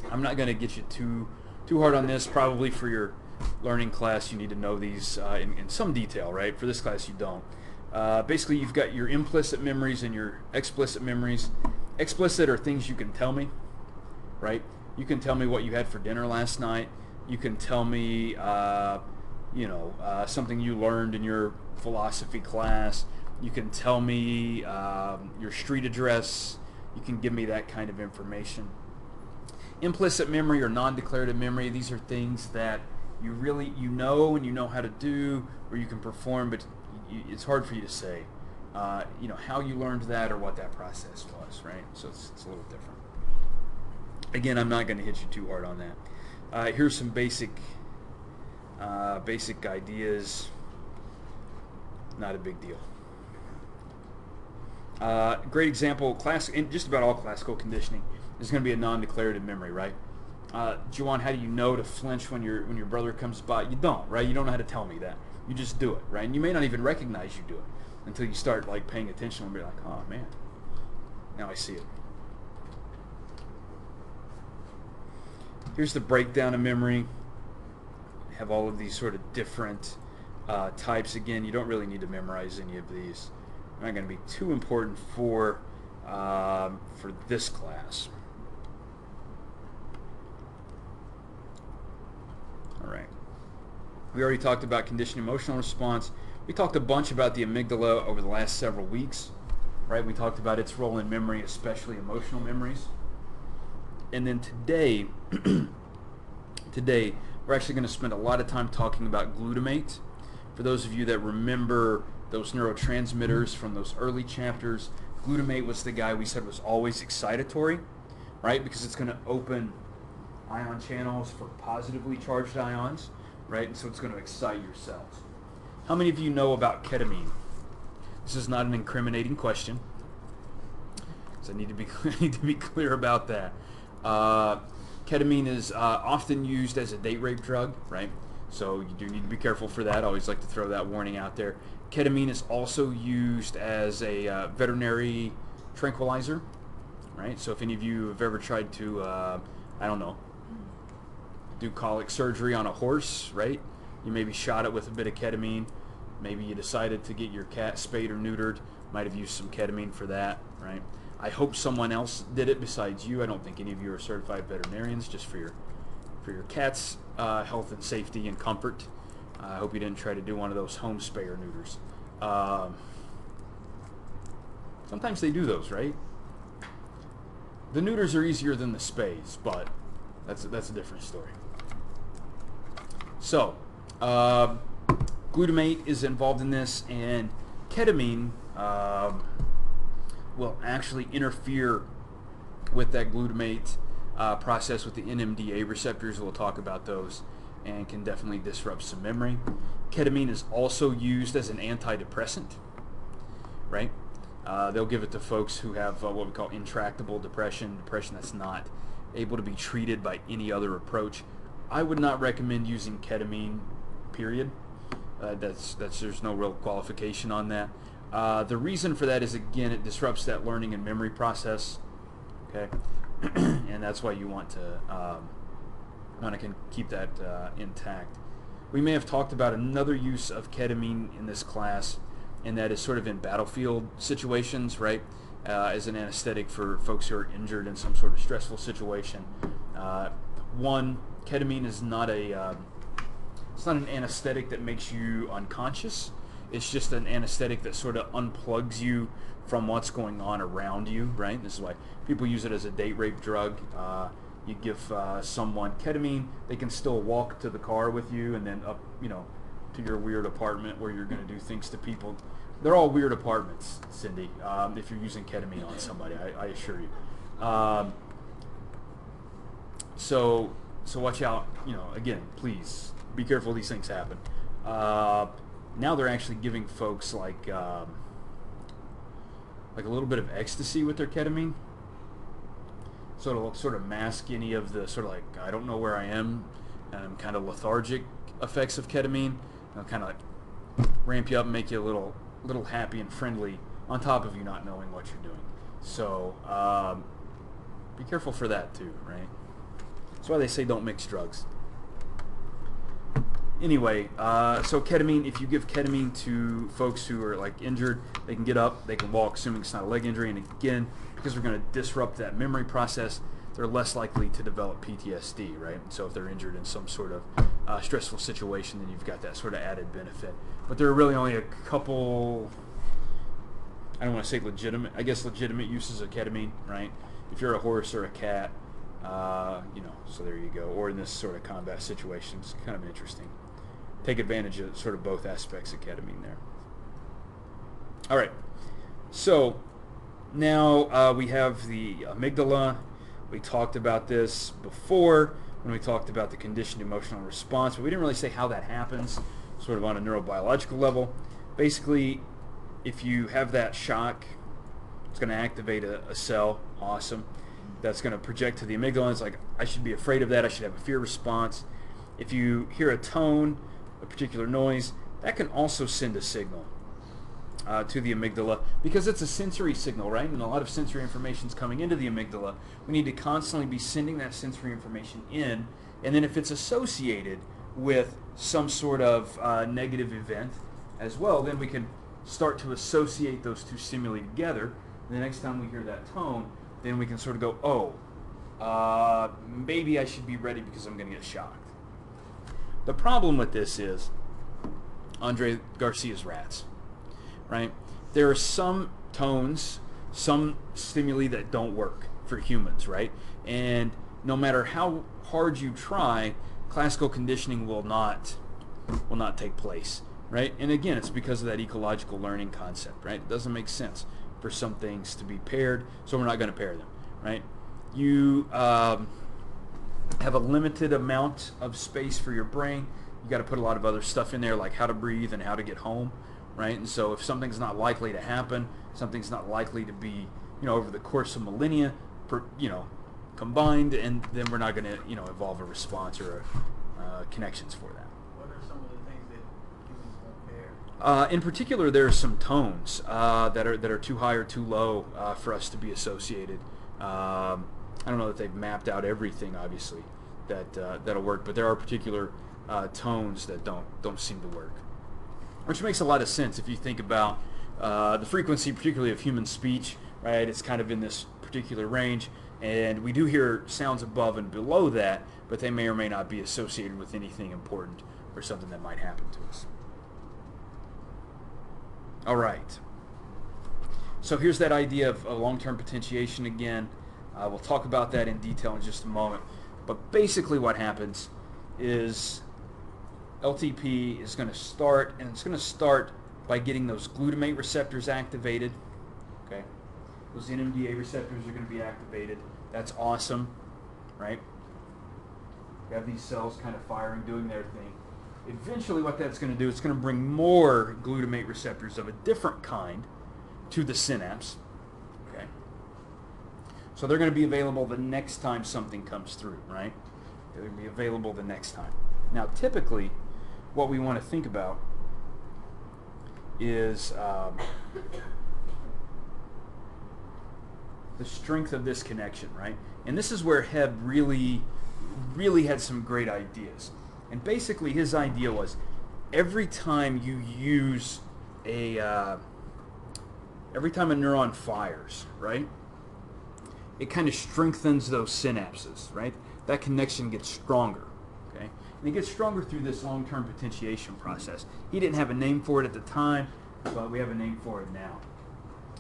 I'm not going to get you too hard on this. Probably for your learning class, you need to know these in some detail, right? For this class, you don't. Basically, you've got your implicit memories and your explicit memories. Explicit are things you can tell me, right? You can tell me what you had for dinner last night. You can tell me, something you learned in your philosophy class. You can tell me your street address. You can give me that kind of information. Implicit memory or non-declarative memory, these are things that you know and you know how to do, or you can perform, but it's hard for you to say, how you learned that or what that process was, right? So it's a little different. Again, I'm not going to hit you too hard on that. Here's some basic ideas. Not a big deal. Great example, in just about all classical conditioning is going to be a non-declarative memory, right? Juwan, how do you know to flinch when your brother comes by? You don't, right? You don't know how to tell me that. You just do it, right? And you may not even recognize you do it until you start like paying attention and be like, oh man, now I see it. Here's the breakdown of memory. Have all of these sort of different types. Again, you don't really need to memorize any of these. They're not going to be too important for this class. All right. We already talked about conditioned emotional response. We talked a bunch about the amygdala over the last several weeks, right? We talked about its role in memory, especially emotional memories. And then today, we're actually going to spend a lot of time talking about glutamate. For those of you that remember those neurotransmitters from those early chapters, glutamate was the guy we said was always excitatory, right? Because it's going to open ion channels for positively charged ions, right? And so it's going to excite your cells. How many of you know about ketamine? This is not an incriminating question, so I need to be clear about that. Ketamine is often used as a date rape drug, right? So you do need to be careful for that. I always like to throw that warning out there. Ketamine is also used as a veterinary tranquilizer, right? So if any of you have ever tried to, do colic surgery on a horse, right? You maybe shot it with a bit of ketamine. Maybe you decided to get your cat spayed or neutered. Might have used some ketamine for that, right? I hope someone else did it besides you. I don't think any of you are certified veterinarians, just for your cat's health and safety and comfort. I hope you didn't try to do one of those home spay or neuters. Sometimes they do those, right? The neuters are easier than the spays, but that's a different story. So, glutamate is involved in this, and ketamine will actually interfere with that glutamate process with the NMDA receptors. We'll talk about those, and can definitely disrupt some memory. Ketamine is also used as an antidepressant, right? They'll give it to folks who have what we call intractable depression that's not able to be treated by any other approach. I would not recommend using ketamine, period. There's no real qualification on that. The reason for that is, again, it disrupts that learning and memory process, okay? And that's why you want to keep that intact. We may have talked about another use of ketamine in this class, and that is sort of in battlefield situations, right? As an anesthetic for folks who are injured in some sort of stressful situation. Ketamine is not it's not an anesthetic that makes you unconscious. It's just an anesthetic that sort of unplugs you from what's going on around you, right? This is why people use it as a date rape drug. You give someone ketamine, they can still walk to the car with you and then up, to your weird apartment where you're going to do things to people. They're all weird apartments, Cindy, if you're using ketamine on somebody, I assure you. So watch out, again, please be careful, these things happen. Now they're actually giving folks like a little bit of ecstasy with their ketamine. So it'll sort of mask any of the sort of like, I don't know where I am, and I'm kind of lethargic effects of ketamine. It'll kind of like ramp you up and make you a little happy and friendly on top of you not knowing what you're doing. So be careful for that too, right? That's why they say don't mix drugs. Anyway, so ketamine, if you give ketamine to folks who are like injured, they can get up, they can walk, assuming it's not a leg injury, and again, because we're going to disrupt that memory process, they're less likely to develop PTSD, right? So if they're injured in some sort of stressful situation, then you've got that sort of added benefit. But there are really only a couple, I don't want to say legitimate, I guess legitimate uses of ketamine, right? If you're a horse or a cat, so there you go. Or in this sort of combat situation, it's kind of interesting. Take advantage of sort of both aspects of ketamine there. All right, so now we have the amygdala. We talked about this before when we talked about the conditioned emotional response, but we didn't really say how that happens, sort of on a neurobiological level. Basically, if you have that shock, it's going to activate a cell. Awesome. That's going to project to the amygdala. It's like, I should be afraid of that. I should have a fear response. If you hear a tone, a particular noise, that can also send a signal to the amygdala, because it's a sensory signal, right? And a lot of sensory information is coming into the amygdala. We need to constantly be sending that sensory information in, and then if it's associated with some sort of negative event as well, then we can start to associate those two stimuli together. And the next time we hear that tone, then we can sort of go, oh, maybe I should be ready because I'm going to get shocked. The problem with this is Andre Garcia's rats, right? There are some tones, some stimuli that don't work for humans, right? And no matter how hard you try, classical conditioning will not take place, right? And again, it's because of that ecological learning concept, right? It doesn't make sense for some things to be paired, so we're not going to pair them, right? You have a limited amount of space for your brain. You got to put a lot of other stuff in there, like how to breathe and how to get home, right? And so if something's not likely to happen, something's not likely to be, over the course of millennia, combined, and then we're not going to, evolve a response or connections for that. What are some of the things that humans won't pair? In particular, there are some tones that are too high or too low for us to be associated. I don't know that they've mapped out everything, obviously, that'll work, but there are particular tones that don't seem to work, which makes a lot of sense if you think about the frequency, particularly of human speech, right? It's kind of in this particular range, and we do hear sounds above and below that, but they may or may not be associated with anything important or something that might happen to us. All right. So here's that idea of a long-term potentiation again. We'll talk about that in detail in just a moment. But basically what happens is LTP is going to start, and it's going to start by getting those glutamate receptors activated. Okay, those NMDA receptors are going to be activated. That's awesome, right? You have these cells kind of firing, doing their thing. Eventually what that's going to do, it's going to bring more glutamate receptors of a different kind to the synapse. Okay, so they're going to be available the next time something comes through, right? They're going to be available the next time. Now, typically, what we want to think about is the strength of this connection, right? And this is where Hebb really had some great ideas. And basically, his idea was every time you use every time a neuron fires, right? It kind of strengthens those synapses, right? That connection gets stronger, okay? And it gets stronger through this long-term potentiation process. He didn't have a name for it at the time, but we have a name for it now.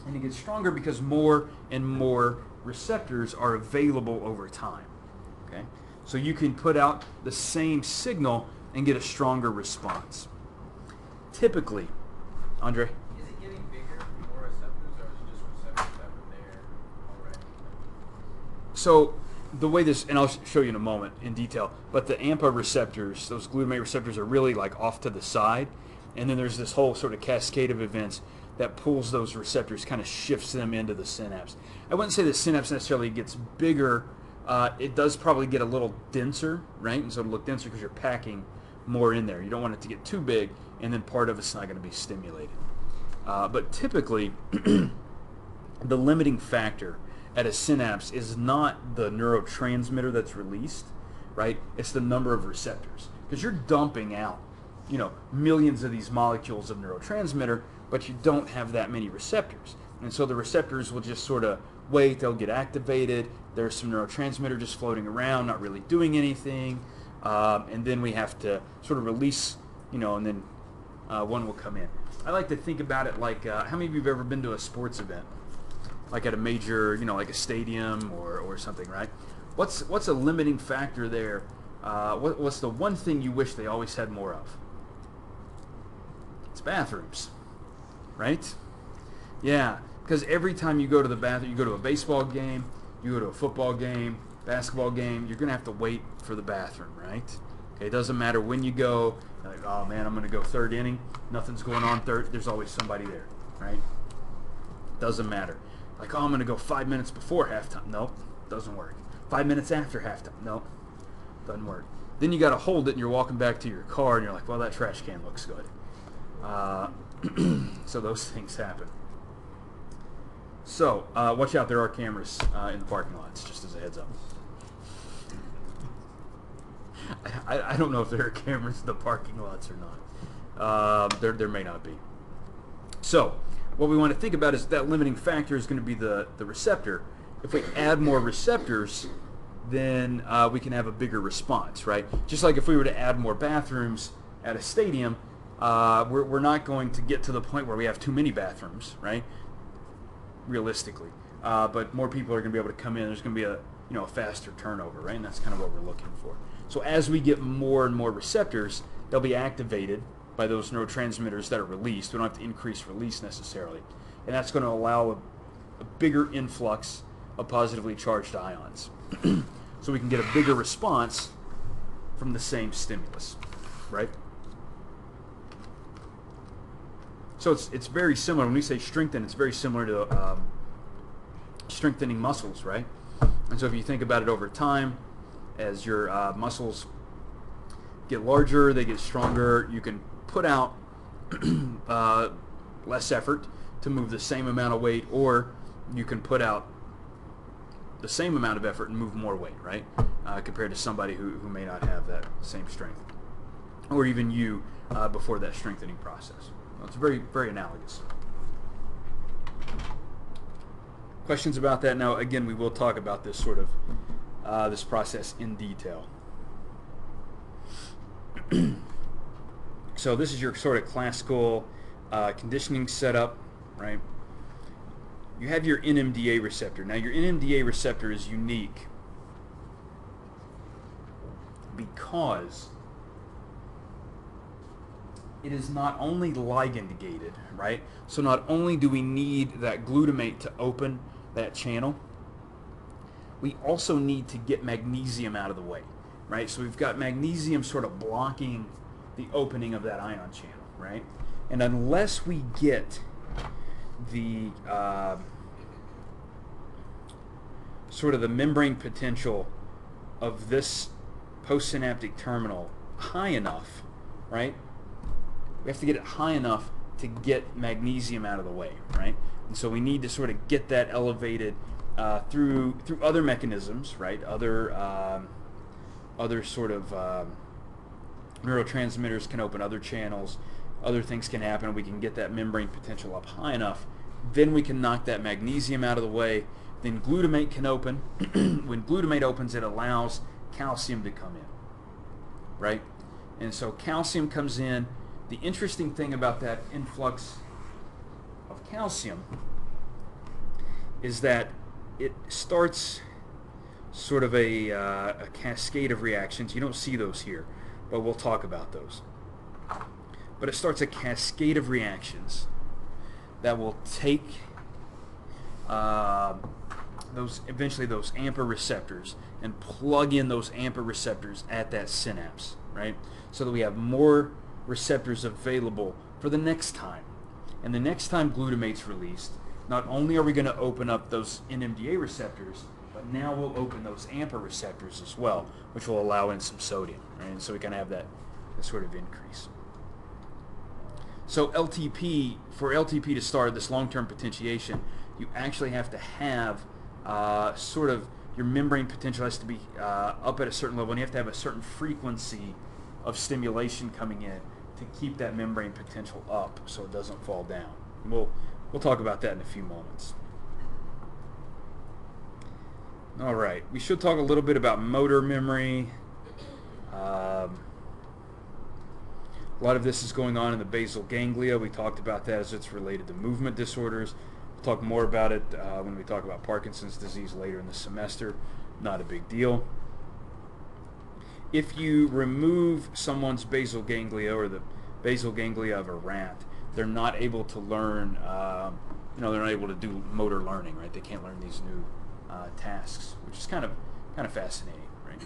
And it gets stronger because more and more receptors are available over time, okay? So you can put out the same signal and get a stronger response. Typically, Andre? Is it getting bigger, more receptors, or is it just receptors that were there already? So the way this, and I'll show you in a moment in detail, but the AMPA receptors, those glutamate receptors, are really like off to the side, and then there's this whole sort of cascade of events that pulls those receptors, kind of shifts them into the synapse. I wouldn't say the synapse necessarily gets bigger. It does probably get a little denser, right? And so it'll look denser because you're packing more in there. You don't want it to get too big, and then part of it's not going to be stimulated. But typically, the limiting factor at a synapse is not the neurotransmitter that's released, right? It's the number of receptors, because you're dumping out, millions of these molecules of neurotransmitter, but you don't have that many receptors. And so the receptors will just sort of wait, they'll get activated, there's some neurotransmitter just floating around, not really doing anything, and then we have to sort of release, and then one will come in. I like to think about it like, how many of you have ever been to a sports event? Like at a major, like a stadium or something, right? What's a limiting factor there? What's the one thing you wish they always had more of? It's bathrooms, right? Yeah, because every time you go to the bathroom, you go to a baseball game, you go to a football game, basketball game, you're going to have to wait for the bathroom, right? Okay, it doesn't matter when you go. Like, oh man, I'm going to go third inning. Nothing's going on third. There's always somebody there, right? Doesn't matter. Like, oh, I'm going to go 5 minutes before halftime. Nope, doesn't work. 5 minutes after halftime. Nope, doesn't work. Then you got to hold it, and you're walking back to your car, and you're like, well, that trash can looks good. So those things happen. So watch out, there are cameras in the parking lots, just as a heads up. I don't know if there are cameras in the parking lots or not. There may not be. So what we want to think about is that limiting factor is going to be the receptor. If we add more receptors, then we can have a bigger response, right? Just like if we were to add more bathrooms at a stadium, we're not going to get to the point where we have too many bathrooms, right? Realistically, but more people are going to be able to come in. There's going to be a faster turnover, right? And that's kind of what we're looking for. So as we get more and more receptors, they'll be activated by those neurotransmitters that are released. We don't have to increase release necessarily, and that's going to allow a bigger influx of positively charged ions. So we can get a bigger response from the same stimulus, right? So it's very similar. When we say strengthen, it's very similar to strengthening muscles, right? And so if you think about it over time, as your muscles get larger, they get stronger, you can put out less effort to move the same amount of weight, or you can put out the same amount of effort and move more weight, right? Compared to somebody who may not have that same strength, or even you before that strengthening process. It's very, very analogous. Questions about that? Now, again, we will talk about this sort of this process in detail. So this is your sort of classical conditioning setup, right? You have your NMDA receptor. Now, your NMDA receptor is unique because it is not only ligand gated, right? So not only do we need that glutamate to open that channel, we also need to get magnesium out of the way, right? So we've got magnesium sort of blocking the opening of that ion channel, right? And unless we get the sort of the membrane potential of this postsynaptic terminal high enough, right? We have to get it high enough to get magnesium out of the way, right? And so we need to sort of get that elevated through other mechanisms, right? Other sort of neurotransmitters can open other channels. Other things can happen. We can get that membrane potential up high enough. Then we can knock that magnesium out of the way. Then glutamate can open. When glutamate opens, it allows calcium to come in, right? And so calcium comes in. The interesting thing about that influx of calcium is that it starts sort of a cascade of reactions. You don't see those here, but we'll talk about those. But it starts a cascade of reactions that will take eventually those AMPA receptors and plug in those AMPA receptors at that synapse, right? So that we have more receptors available for the next time. And the next time glutamate's released, not only are we going to open up those NMDA receptors, but now we'll open those AMPA receptors as well, which will allow in some sodium, right? And so we can have that sort of increase. So LTP, for LTP to start this long-term potentiation, you actually have to have sort of your membrane potential has to be up at a certain level, and you have to have a certain frequency of stimulation coming in to keep that membrane potential up so it doesn't fall down. And we'll talk about that in a few moments. All right, we should talk a little bit about motor memory. A lot of this is going on in the basal ganglia. We talked about that as it's related to movement disorders. We'll talk more about it when we talk about Parkinson's disease later in the semester. Not a big deal. If you remove someone's basal ganglia or the basal ganglia of a rat, they're not able to learn, they're not able to do motor learning, right? They can't learn these new tasks, which is kind of fascinating, right?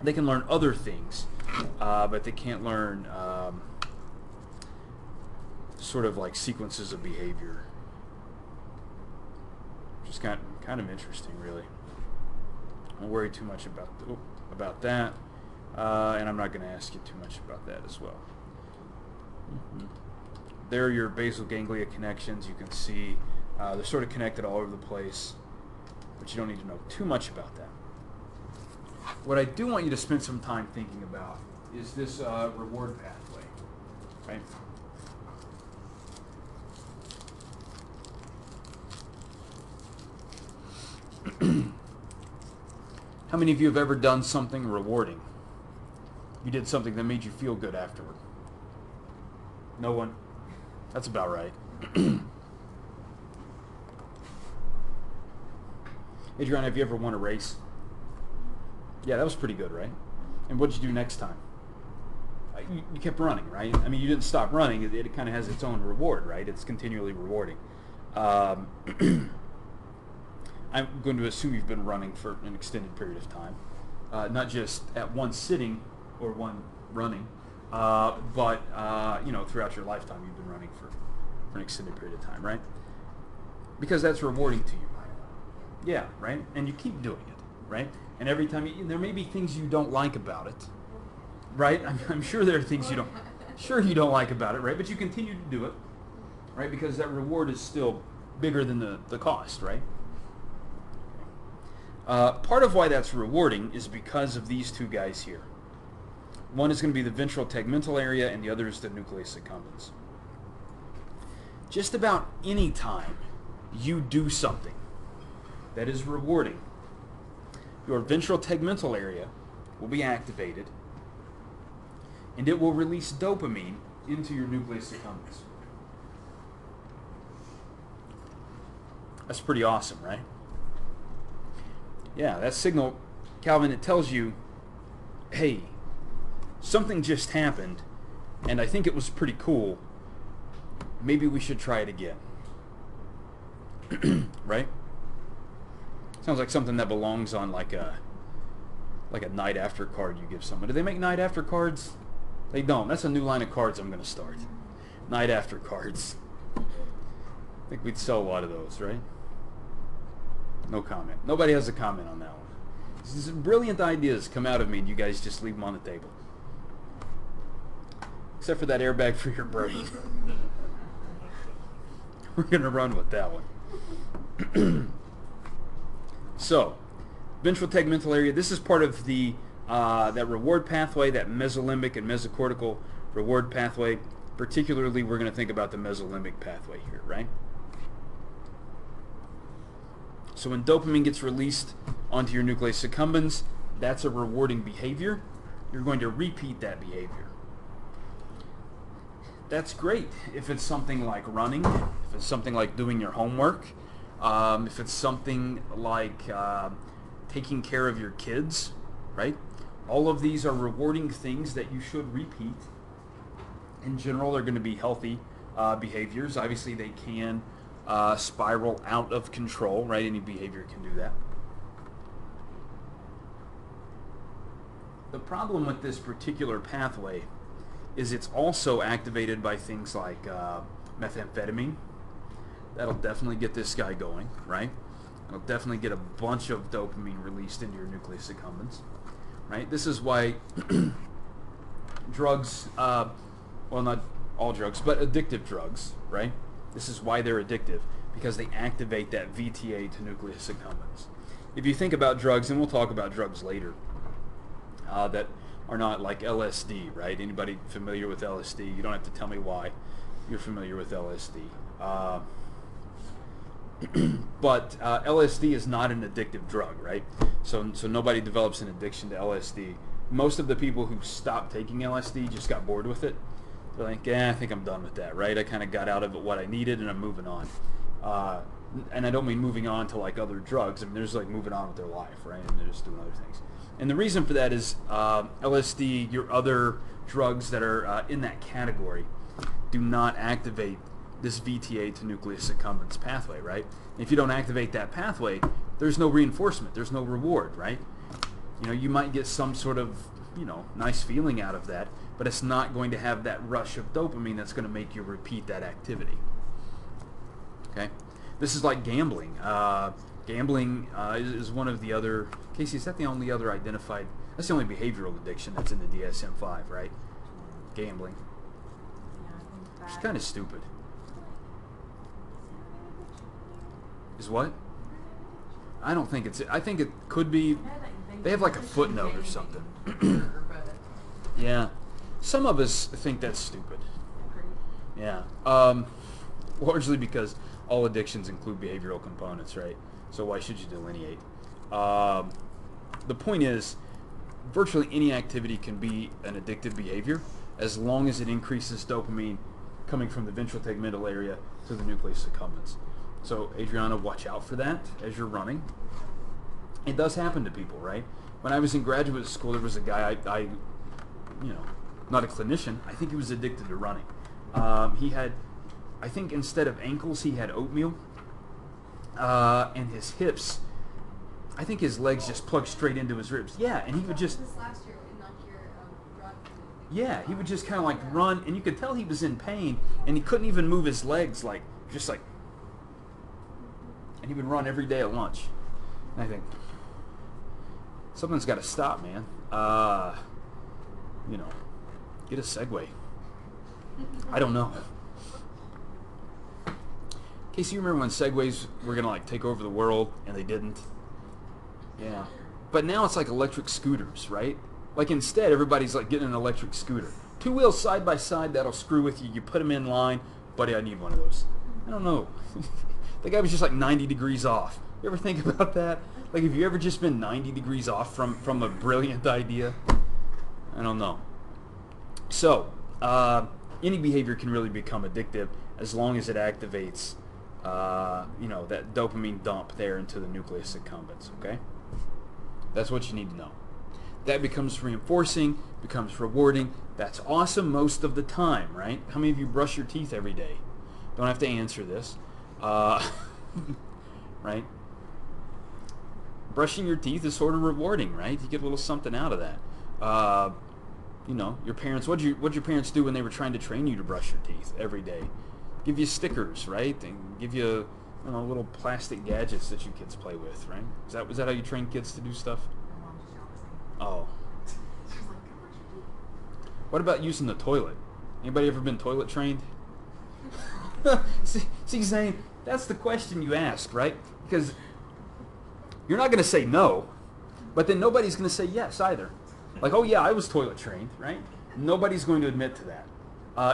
They can learn other things, but they can't learn sort of like sequences of behavior, which is kind of interesting, really. I don't worry too much about that, and I'm not going to ask you too much about that as well. There are your basal ganglia connections. You can see they're sort of connected all over the place, but you don't need to know too much about that. What I do want you to spend some time thinking about is this reward pathway, right? How many of you have ever done something rewarding? You did something that made you feel good afterward. No one? That's about right. Adriana, have you ever won a race? Yeah, that was pretty good, right? And what did you do next time? You kept running, right? I mean, you didn't stop running. It kind of has its own reward, right? It's continually rewarding. I'm going to assume you've been running for an extended period of time. Not just at one sitting or one running, but throughout your lifetime you've been running for an extended period of time, right? Because that's rewarding to you. Yeah, right? And you keep doing it, right? And every time there may be things you don't like about it, right? I'm sure there are things you don't like about it, right? But you continue to do it, right? Because that reward is still bigger than the cost, right? Part of why that's rewarding is because of these two guys here. One is going to be the ventral tegmental area, and the other is the nucleus accumbens. Just about any time you do something that is rewarding, your ventral tegmental area will be activated, and it will release dopamine into your nucleus accumbens. That's pretty awesome, right? Yeah, that signal, Calvin, it tells you, hey, something just happened, and I think it was pretty cool. Maybe we should try it again. Right? Sounds like something that belongs on like a night after card you give someone. Do they make night after cards? They don't. That's a new line of cards I'm going to start. Night after cards. I think we'd sell a lot of those, right? No comment. Nobody has a comment on that one. These brilliant ideas come out of me and you guys just leave them on the table. Except for that airbag for your brain. We're going to run with that one. So, ventral tegmental area, this is part of the that reward pathway, that mesolimbic and mesocortical reward pathway. Particularly, we're going to think about the mesolimbic pathway here, right? So when dopamine gets released onto your nucleus accumbens, that's a rewarding behavior. You're going to repeat that behavior. That's great if it's something like running, if it's something like doing your homework, if it's something like taking care of your kids, right? All of these are rewarding things that you should repeat. In general, they're going to be healthy behaviors. Obviously, they can spiral out of control, right? Any behavior can do that. The problem with this particular pathway is it's also activated by things like methamphetamine. That'll definitely get this guy going, right? It'll definitely get a bunch of dopamine released into your nucleus accumbens, right? This is why drugs, well, not all drugs, but addictive drugs, right? This is why they're addictive, because they activate that VTA to nucleus accumbens. If you think about drugs, and we'll talk about drugs later, that are not like LSD, right? Anybody familiar with LSD? You don't have to tell me why you're familiar with LSD. But LSD is not an addictive drug, right? So nobody develops an addiction to LSD. Most of the people who stopped taking LSD just got bored with it. They're like, I think I'm done with that, right? I kind of got out of it what I needed, and I'm moving on. And I don't mean moving on to like other drugs. I mean, they're just like moving on with their life, right? And they're just doing other things. And the reason for that is LSD, your other drugs that are in that category, do not activate this VTA to nucleus accumbens pathway, right? If you don't activate that pathway, there's no reinforcement, there's no reward, right? You know, you might get some sort of, nice feeling out of that, but it's not going to have that rush of dopamine that's going to make you repeat that activity. Okay? This is like gambling. Gambling is one of the other... Casey, is that the only other identified... That's the only behavioral addiction that's in the DSM-5, right? Gambling. Yeah, I think It's that. kind of stupid. Is what? I don't think it's... I think it could be... They have like a footnote or something. Yeah. Some of us think that's stupid. Yeah. Largely because all addictions include behavioral components, right? So why should you delineate? The point is, virtually any activity can be an addictive behavior as long as it increases dopamine coming from the ventral tegmental area to the nucleus accumbens. So Adriana, watch out for that as you're running. It does happen to people, right? When I was in graduate school, there was a guy, I not a clinician, I think he was addicted to running. He had, I think instead of ankles, he had oatmeal. And his hips, I think his legs just plugged straight into his ribs. Yeah, and he would just... This last year, we knocked your rod. Yeah, he would just kind of like run, and you could tell he was in pain, and he couldn't even move his legs, like, just like... And he would run every day at lunch. And I think, something's got to stop, man. Get a Segway. I don't know. Casey, you remember when Segways were going to like take over the world, and they didn't? Yeah. But now it's like electric scooters, right? Like instead, everybody's like getting an electric scooter. 2 wheels side by side, that'll screw with you. You put them in line. Buddy, I need one of those. I don't know. The guy was just like 90 degrees off. You ever think about that? Like, have you ever just been 90 degrees off from a brilliant idea? I don't know. So, any behavior can really become addictive as long as it activates, that dopamine dump there into the nucleus accumbens, okay? That's what you need to know. That becomes reinforcing, becomes rewarding. That's awesome most of the time, right? How many of you brush your teeth every day? Don't have to answer this. Right? Brushing your teeth is sort of rewarding, right? You get a little something out of that. Your parents, what'd your parents do when they were trying to train you to brush your teeth every day? Give you stickers, right? And give you, little plastic gadgets that you kids play with, right? Was that how you train kids to do stuff? My mom just yelled at me. Oh. She was like, "Go brush your teeth." What about using the toilet? Anybody ever been toilet trained? See, Zane, that's the question you ask, right? Because you're not going to say no, but then nobody's going to say yes either. Like, oh yeah, I was toilet trained, right? Nobody's going to admit to that,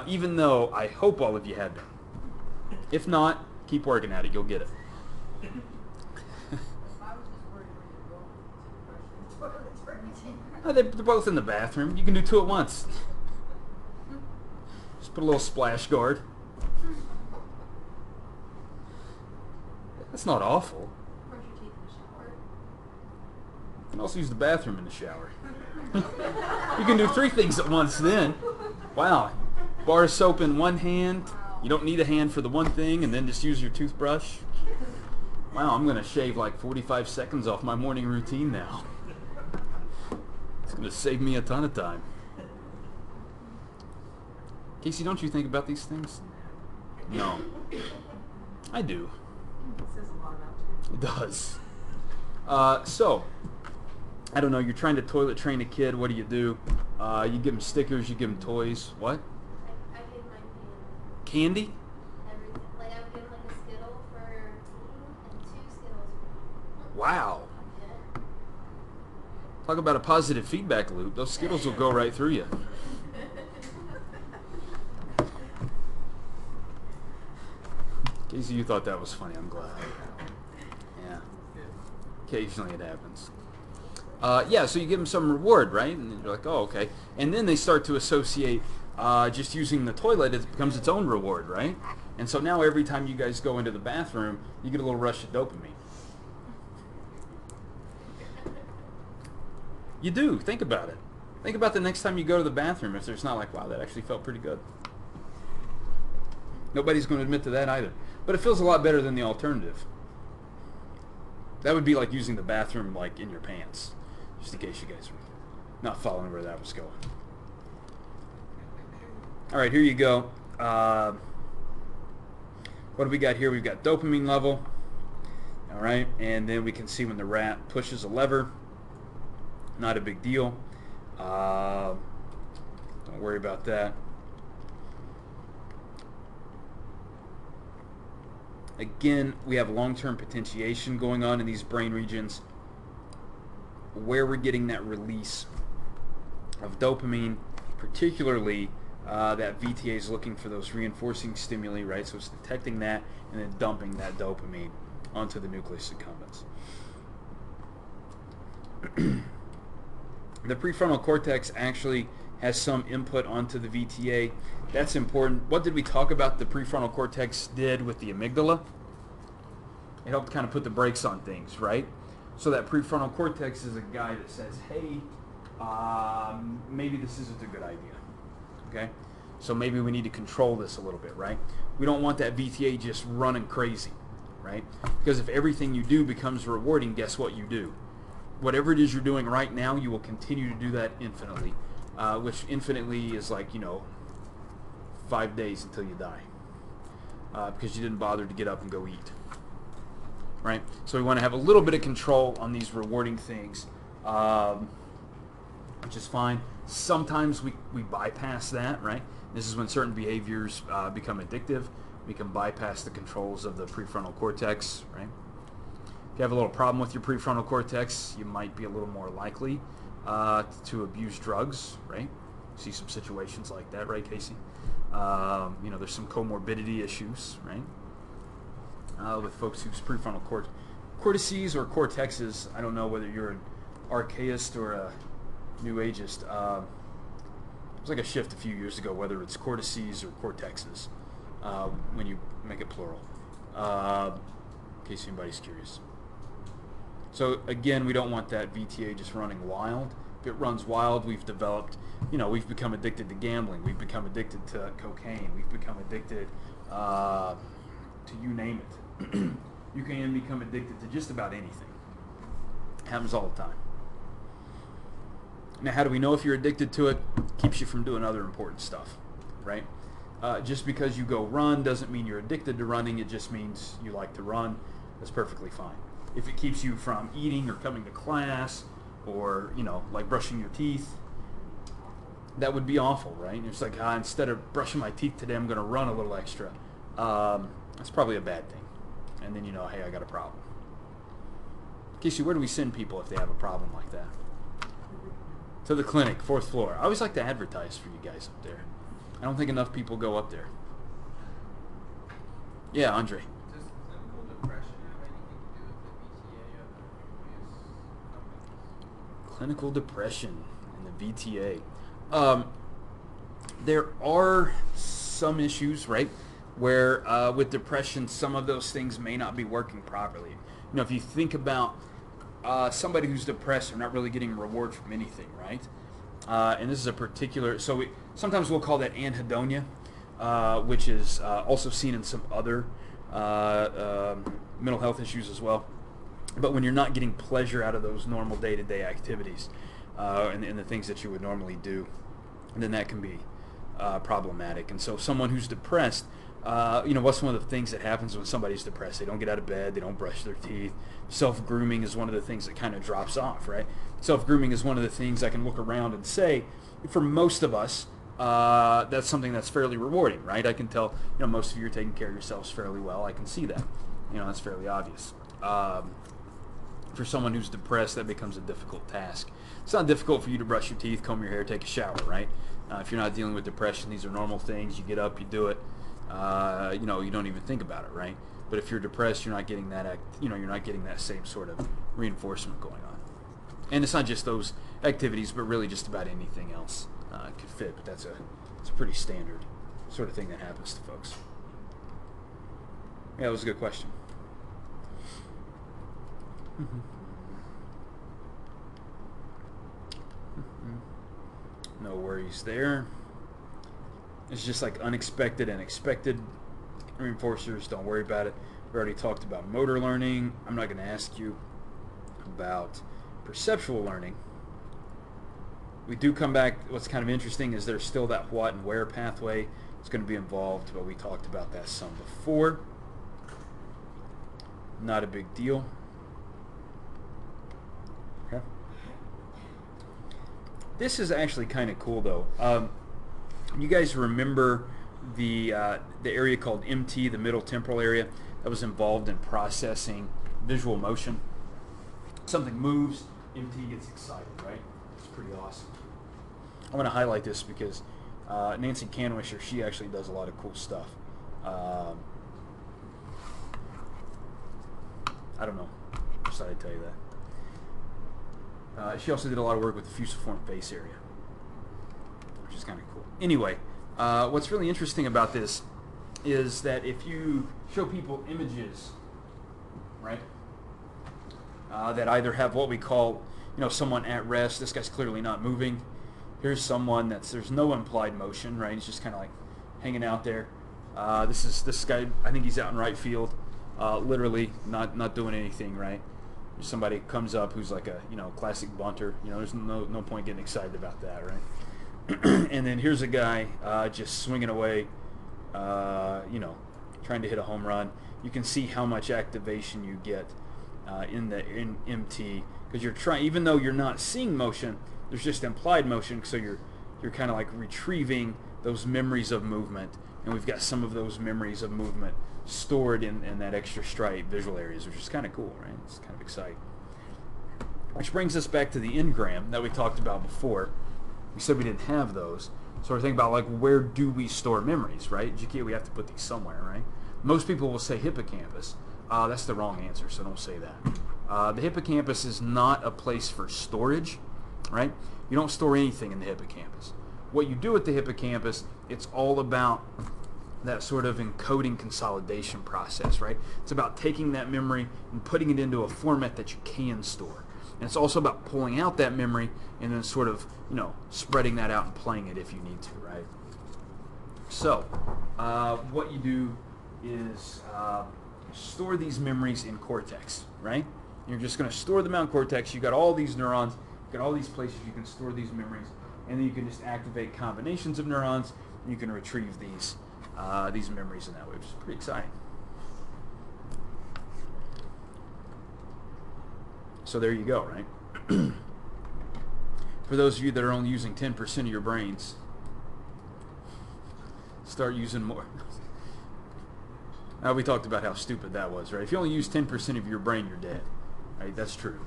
even though I hope all of you have been. If not, keep working at it. You'll get it. I was just worried where you're going to brush your toilet. They're both in the bathroom. You can do two at once. Just put a little splash guard. That's not awful. Brush your teeth in the shower. You can also use the bathroom in the shower. You can do 3 things at once then. Wow. Bar of soap in one hand. You don't need a hand for the one thing, and then just use your toothbrush. Wow, I'm going to shave like 45 seconds off my morning routine now. It's going to save me a ton of time. Casey, don't you think about these things? No. I do. It says a lot about you. It does. So, I don't know, you're trying to toilet train a kid, what do? You give them stickers, you give them toys. What? I gave mine Candy? everything. Like, I would give like a Skittle for tea and 2 Skittles for Wow. yeah. Talk about a positive feedback loop. Those Skittles will go right through you. Casey, you thought that was funny. I'm glad. Occasionally it happens. Yeah, so you give them some reward, right? And you're like, oh, okay. And then they start to associate just using the toilet, it becomes its own reward, right? And so now every time you guys go into the bathroom, you get a little rush of dopamine. You do. Think about it. Think about the next time you go to the bathroom if there's not like, wow, that actually felt pretty good. Nobody's going to admit to that either. But it feels a lot better than the alternative. That would be like using the bathroom like in your pants. Just in case you guys were not following where that was going. All right, here you go. What do we got here? We've got dopamine level. All right, and then we can see when the rat pushes a lever. Not a big deal. Don't worry about that. Again, we have long-term potentiation going on in these brain regions where we're getting that release of dopamine, particularly that VTA is looking for those reinforcing stimuli, right? So it's detecting that and then dumping that dopamine onto the nucleus accumbens. The prefrontal cortex actually has some input onto the VTA. That's important. What did we talk about the prefrontal cortex did with the amygdala? It helped kind of put the brakes on things, right? So that prefrontal cortex is a guy that says, hey, maybe this isn't a good idea, okay? So maybe we need to control this a little bit, right? We don't want that VTA just running crazy, right? Because if everything you do becomes rewarding, guess what you do? Whatever it is you're doing right now, you will continue to do that infinitely, which infinitely is like, 5 days until you die, because you didn't bother to get up and go eat, right? So we want to have a little bit of control on these rewarding things, which is fine. Sometimes we bypass that, right? This is when certain behaviors become addictive. We can bypass the controls of the prefrontal cortex, right? If you have a little problem with your prefrontal cortex, you might be a little more likely to abuse drugs, right? See some situations like that, right, Casey? There's some comorbidity issues, right? With folks whose prefrontal cortices or cortexes, I don't know whether you're an archaist or a new ageist. It was like a shift a few years ago, whether it's cortices or cortexes, when you make it plural, in case anybody's curious. So again, we don't want that VTA just running wild. If it runs wild, we've developed, we've become addicted to gambling. We've become addicted to cocaine. We've become addicted to you name it. You can become addicted to just about anything. It happens all the time. Now, how do we know if you're addicted to it? Keeps you from doing other important stuff, right? Just because you go run doesn't mean you're addicted to running. It just means you like to run. That's perfectly fine. If it keeps you from eating or coming to class or, like brushing your teeth, that would be awful, right? It's like, instead of brushing my teeth today, I'm going to run a little extra. That's probably a bad thing. And then hey, I got a problem. Casey, where do we send people if they have a problem like that? To the clinic, 4th floor. I always like to advertise for you guys up there. I don't think enough people go up there. Yeah, Andre. Does clinical depression have anything to do with the VTA of the nucleus? Clinical depression and the VTA. There are some issues, right, where with depression, some of those things may not be working properly. If you think about somebody who's depressed, they're not really getting reward from anything, right? And this is a particular, sometimes we'll call that anhedonia, which is also seen in some other mental health issues as well. But when you're not getting pleasure out of those normal day-to-day activities and the things that you would normally do, then that can be problematic. And so someone who's depressed, what's one of the things that happens when somebody's depressed? They don't get out of bed, they don't brush their teeth. Self-grooming is one of the things that kind of drops off, right? Self-grooming is one of the things I can look around and say, for most of us, that's something that's fairly rewarding, right? I can tell, most of you are taking care of yourselves fairly well. I can see that. That's fairly obvious. For someone who's depressed, that becomes a difficult task. It's not difficult for you to brush your teeth, comb your hair, take a shower, right? If you're not dealing with depression, these are normal things. You get up, you do it. You don't even think about it, right? But if you're depressed, you're not getting that you're not getting that same sort of reinforcement going on. And it's not just those activities, but really just about anything else could fit. But it's a pretty standard sort of thing that happens to folks. Yeah, that was a good question. No worries there. It's just like unexpected and expected reinforcers. Don't worry about it. We already talked about motor learning. I'm not going to ask you about perceptual learning. We do come back. What's kind of interesting is there's still that what and where pathway is going to be involved, but we talked about that some before. Not a big deal. Okay. This is actually kind of cool, though. You guys remember the area called MT, the middle temporal area, that was involved in processing visual motion? Something moves, MT gets excited, right? It's pretty awesome. I'm going to highlight this because Nancy Canwisher, she actually does a lot of cool stuff. I don't know. Just thought I'd tell you that. She also did a lot of work with the fusiform face area, which is kind of cool. Anyway, what's really interesting about this is that if you show people images, right, that either have what we call, someone at rest. This guy's clearly not moving. Here's someone there's no implied motion, right? He's just kind of like hanging out there. This guy, I think he's out in right field, literally not doing anything, right? Somebody comes up who's like a classic bunter. There's no point getting excited about that, right? And then here's a guy just swinging away, trying to hit a home run. You can see how much activation you get in MT, because you're trying, even though you're not seeing motion, there's just implied motion. So you're kind of like retrieving those memories of movement, and we've got some of those memories of movement stored in that extra striate visual areas, which is kind of cool, right? It's kind of exciting. Which brings us back to the engram that we talked about before. We said we didn't have those. So we're thinking about, like, where do we store memories, right? GK, we have to put these somewhere, right? Most people will say hippocampus. That's the wrong answer, so don't say that. The hippocampus is not a place for storage, right? You don't store anything in the hippocampus. What you do with the hippocampus, it's all about that sort of encoding consolidation process, right? It's about taking that memory and putting it into a format that you can store. And it's also about pulling out that memory and then sort of, spreading that out and playing it if you need to, right? So, what you do is store these memories in cortex, right? You're just going to store them out in cortex. You've got all these neurons, you've got all these places you can store these memories, and then you can just activate combinations of neurons, and you can retrieve these memories in that way, which is pretty exciting. So there you go, right? For those of you that are only using 10% of your brains, start using more. Now, we talked about how stupid that was, right? If you only use 10% of your brain, you're dead, right? That's true.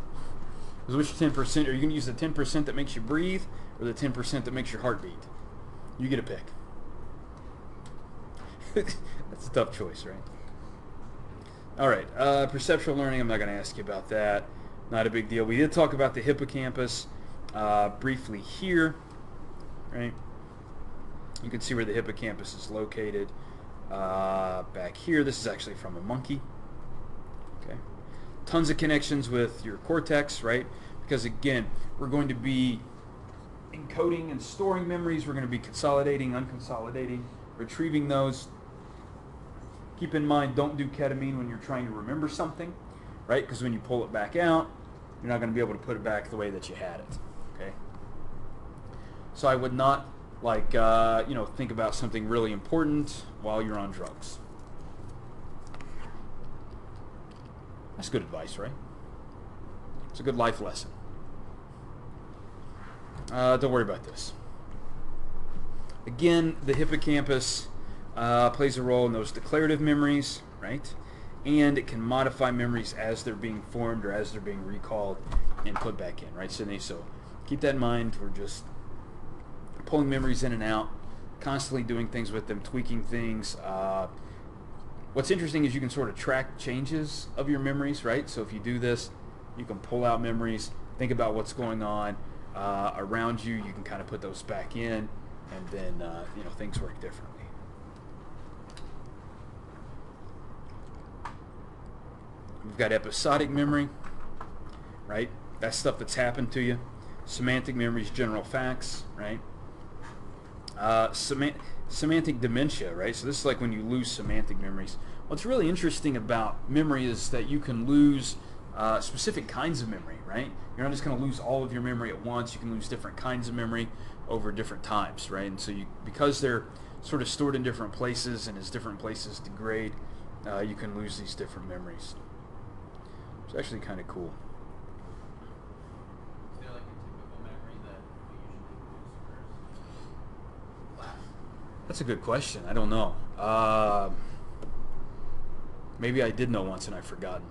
Because which 10%, are you going to use the 10% that makes you breathe or the 10% that makes your heart beat? You get a pick. That's a tough choice, right? All right, perceptual learning, I'm not going to ask you about that. Not a big deal. We did talk about the hippocampus briefly here, right? You can see where the hippocampus is located back here. This is actually from a monkey. Okay, tons of connections with your cortex, right? Because again, we're going to be encoding and storing memories. We're going to be consolidating, unconsolidating, retrieving those. Keep in mind, don't do ketamine when you're trying to remember something, right? Because when you pull it back out, you're not going to be able to put it back the way that you had it. Okay. So I would not think about something really important while you're on drugs. That's good advice, right? It's a good life lesson. Don't worry about this. Again, the hippocampus plays a role in those declarative memories, right? And it can modify memories as they're being formed or as they're being recalled and put back in, right, Sydney? So keep that in mind. We're just pulling memories in and out, constantly doing things with them, tweaking things, what's interesting is you can sort of track changes of your memories, right? So if you do this, you can pull out memories, think about what's going on around you. You can kind of put those back in, and then things work differently. We've got episodic memory, right? That's stuff that's happened to you. Semantic memory is general facts, right? Semantic dementia, right? So this is like when you lose semantic memories. What's really interesting about memory is that you can lose specific kinds of memory, right? You're not just going to lose all of your memory at once. You can lose different kinds of memory over different times, right? And so because they're sort of stored in different places, and as different places degrade, you can lose these different memories. It's actually kind of cool. Is there like a typical memory that we usually lose first? That's a good question. I don't know. Maybe I did know once and I've forgotten.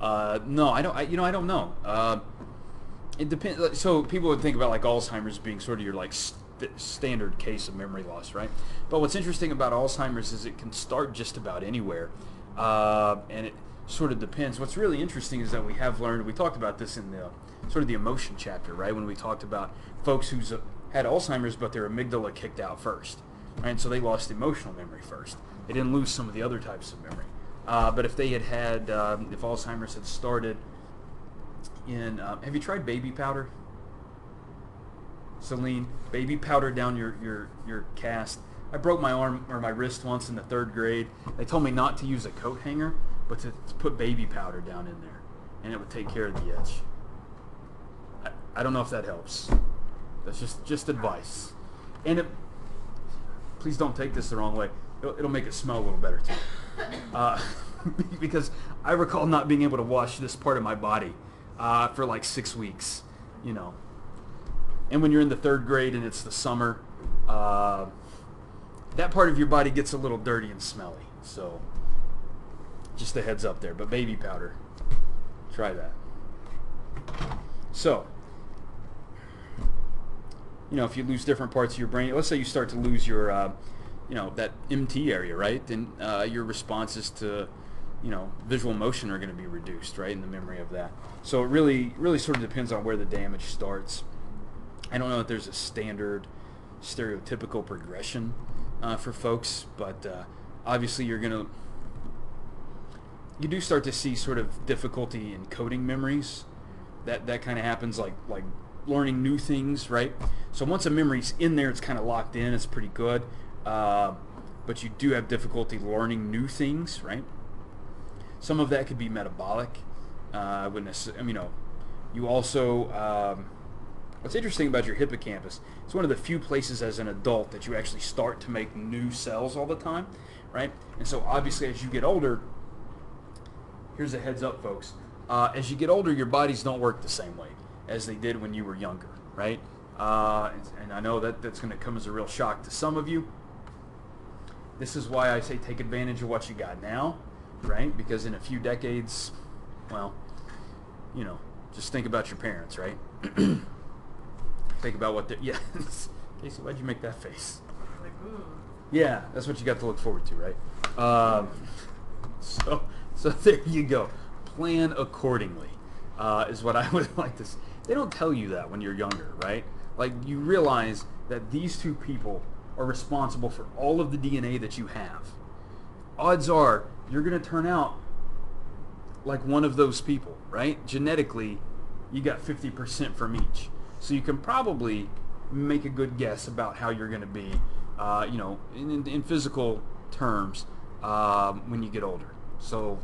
No, I don't. I don't know. It depends. So people would think about like Alzheimer's being sort of your like standard case of memory loss, right? But what's interesting about Alzheimer's is it can start just about anywhere, and it sort of depends. What's really interesting is that we have learned. We talked about this in the sort of the emotion chapter, right? When we talked about folks who's had Alzheimer's, but their amygdala kicked out first, right? So they lost emotional memory first. They didn't lose some of the other types of memory. But if they had if Alzheimer's had started in, have you tried baby powder? Celine, baby powder down your cast. I broke my arm or my wrist once in the 3rd grade. They told me not to use a coat hanger, but to put baby powder down in there, and it would take care of the itch. I don't know if that helps. That's just advice. And please don't take this the wrong way. It'll make it smell a little better too. Because I recall not being able to wash this part of my body for like 6 weeks, And when you're in the 3rd grade and it's the summer, that part of your body gets a little dirty and smelly. So just a heads up there. But baby powder, try that. So, if you lose different parts of your brain, let's say you start to lose your, that MT area, right? Then your responses to, visual motion are going to be reduced, right, in the memory of that. So it really sort of depends on where the damage starts. I don't know if there's a standard stereotypical progression for folks, but obviously you do start to see sort of difficulty in coding memories. That kind of happens like learning new things, right? So once a memory's in there, it's kind of locked in. It's pretty good, but you do have difficulty learning new things, right? Some of that could be metabolic. You also, what's interesting about your hippocampus, it's one of the few places as an adult that you actually start to make new cells all the time, right? And so obviously as you get older, here's a heads up, folks. As you get older, your bodies don't work the same way as they did when you were younger, right? And I know that's going to come as a real shock to some of you. This is why I say take advantage of what you got now, right? Because in a few decades, well, just think about your parents, right? Think about what they're... Yeah. Casey, why'd you make that face? Like, ooh. Yeah, that's what you got to look forward to, right? So there you go. Plan accordingly is what I would like to say. They don't tell you that when you're younger, right? Like, you realize that these two people are responsible for all of the DNA that you have. Odds are you're going to turn out like one of those people, right? Genetically, you got 50% from each. So you can probably make a good guess about how you're going to be, in physical terms when you get older. So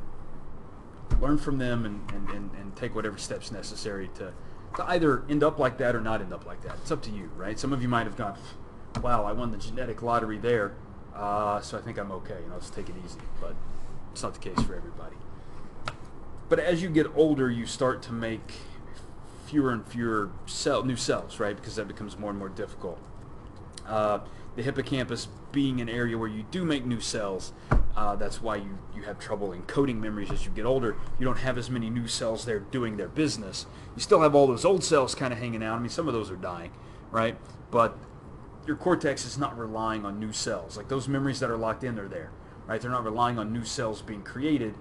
learn from them and take whatever steps necessary to either end up like that or not end up like that. It's up to you, right? Some of you might have gone, wow, I won the genetic lottery there, so I think I'm okay. Let's take it easy. But it's not the case for everybody. But as you get older, you start to make fewer and fewer new cells, right? Because that becomes more and more difficult. The hippocampus being an area where you do make new cells, that's why you have trouble encoding memories as you get older. You don't have as many new cells there doing their business. You still have all those old cells kind of hanging out. I mean, some of those are dying, right? But your cortex is not relying on new cells. Like those memories that are locked in, they're there, right? They're not relying on new cells being created.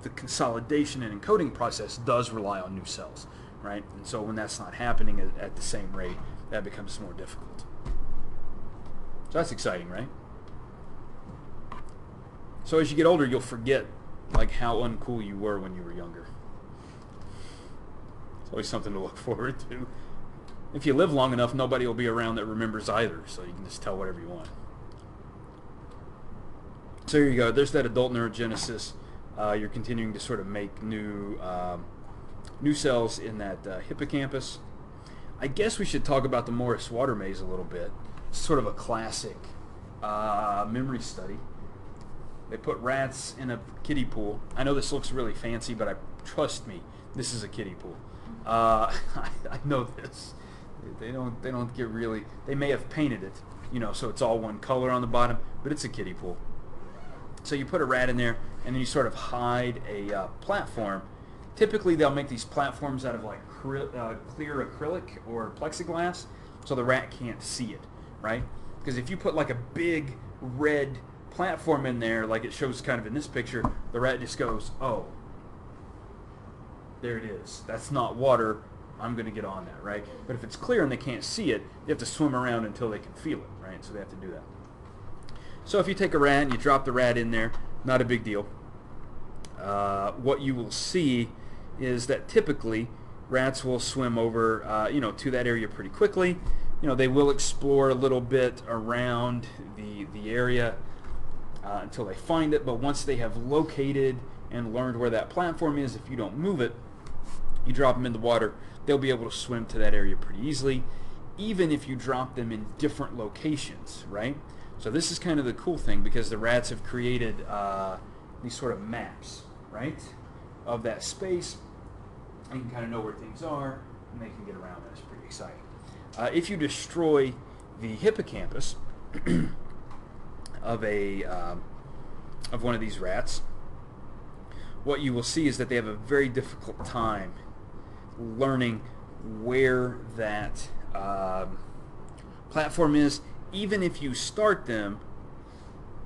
The consolidation and encoding process does rely on new cells, right? And so when that's not happening at the same rate, that becomes more difficult. So that's exciting, right? So as you get older, you'll forget like how uncool you were when you were younger. It's always something to look forward to. If you live long enough, nobody will be around that remembers either, so you can just tell whatever you want. So here you go. There's that adult neurogenesis. You're continuing to sort of make new cells in that hippocampus. I guess we should talk about the Morris water maze a little bit. It's sort of a classic memory study. They put rats in a kiddie pool. I know this looks really fancy, but trust me, this is a kiddie pool. I know this. They don't get really. They may have painted it, so it's all one color on the bottom, but it's a kiddie pool. So you put a rat in there, and then you sort of hide a platform. Typically, they'll make these platforms out of like clear acrylic or plexiglass, so the rat can't see it, right? Because if you put like a big red platform in there, like it shows kind of in this picture, the rat just goes, "Oh, there it is. That's not water. I'm going to get on that," right? But if it's clear and they can't see it, they have to swim around until they can feel it, right? So they have to do that. So if you take a rat and you drop the rat in there, not a big deal. What you will see is that typically rats will swim over, to that area pretty quickly. They will explore a little bit around the area until they find it. But once they have located and learned where that platform is, if you don't move it, you drop them in the water, they'll be able to swim to that area pretty easily, even if you drop them in different locations, right? So this is kind of the cool thing, because the rats have created these sort of maps, right, of that space. And you can kind of know where things are, and they can get around. That's pretty exciting. If you destroy the hippocampus of one of these rats, what you will see is that they have a very difficult time learning where that platform is, even if you start them.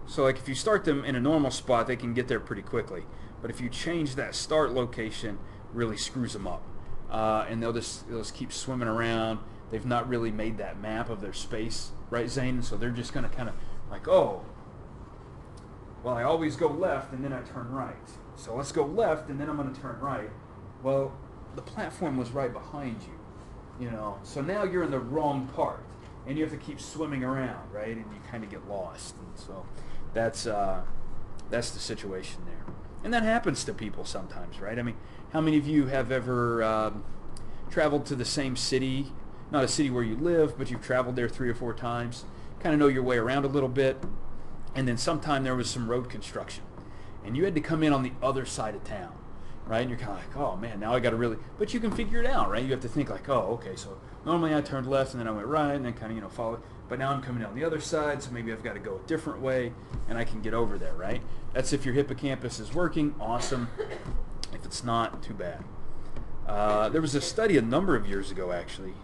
So like if you start them in a normal spot, they can get there pretty quickly. But if you change that start location, really screws them up. And they'll just keep swimming around. They've not really made that map of their space, right, Zane? So they're just going to kind of like, oh, well, I always go left and then I turn right. So let's go left and then I'm going to turn right. Well, the platform was right behind you, So now you're in the wrong part, and you have to keep swimming around, right? And you kind of get lost. And so that's the situation there. And that happens to people sometimes, right? I mean, how many of you have ever traveled to the same city? Not a city where you live, but you've traveled there 3 or 4 times. Kind of know your way around a little bit. And then sometime there was some road construction, and you had to come in on the other side of town, right? And you're kind of like, oh man, now I got to really, but you can figure it out, right? You have to think like, oh, okay, so normally I turned left and then I went right and then kind of, follow, but now I'm coming down the other side, so maybe I've got to go a different way and I can get over there, right? That's if your hippocampus is working, awesome. If it's not, too bad. There was a study a number of years ago, actually,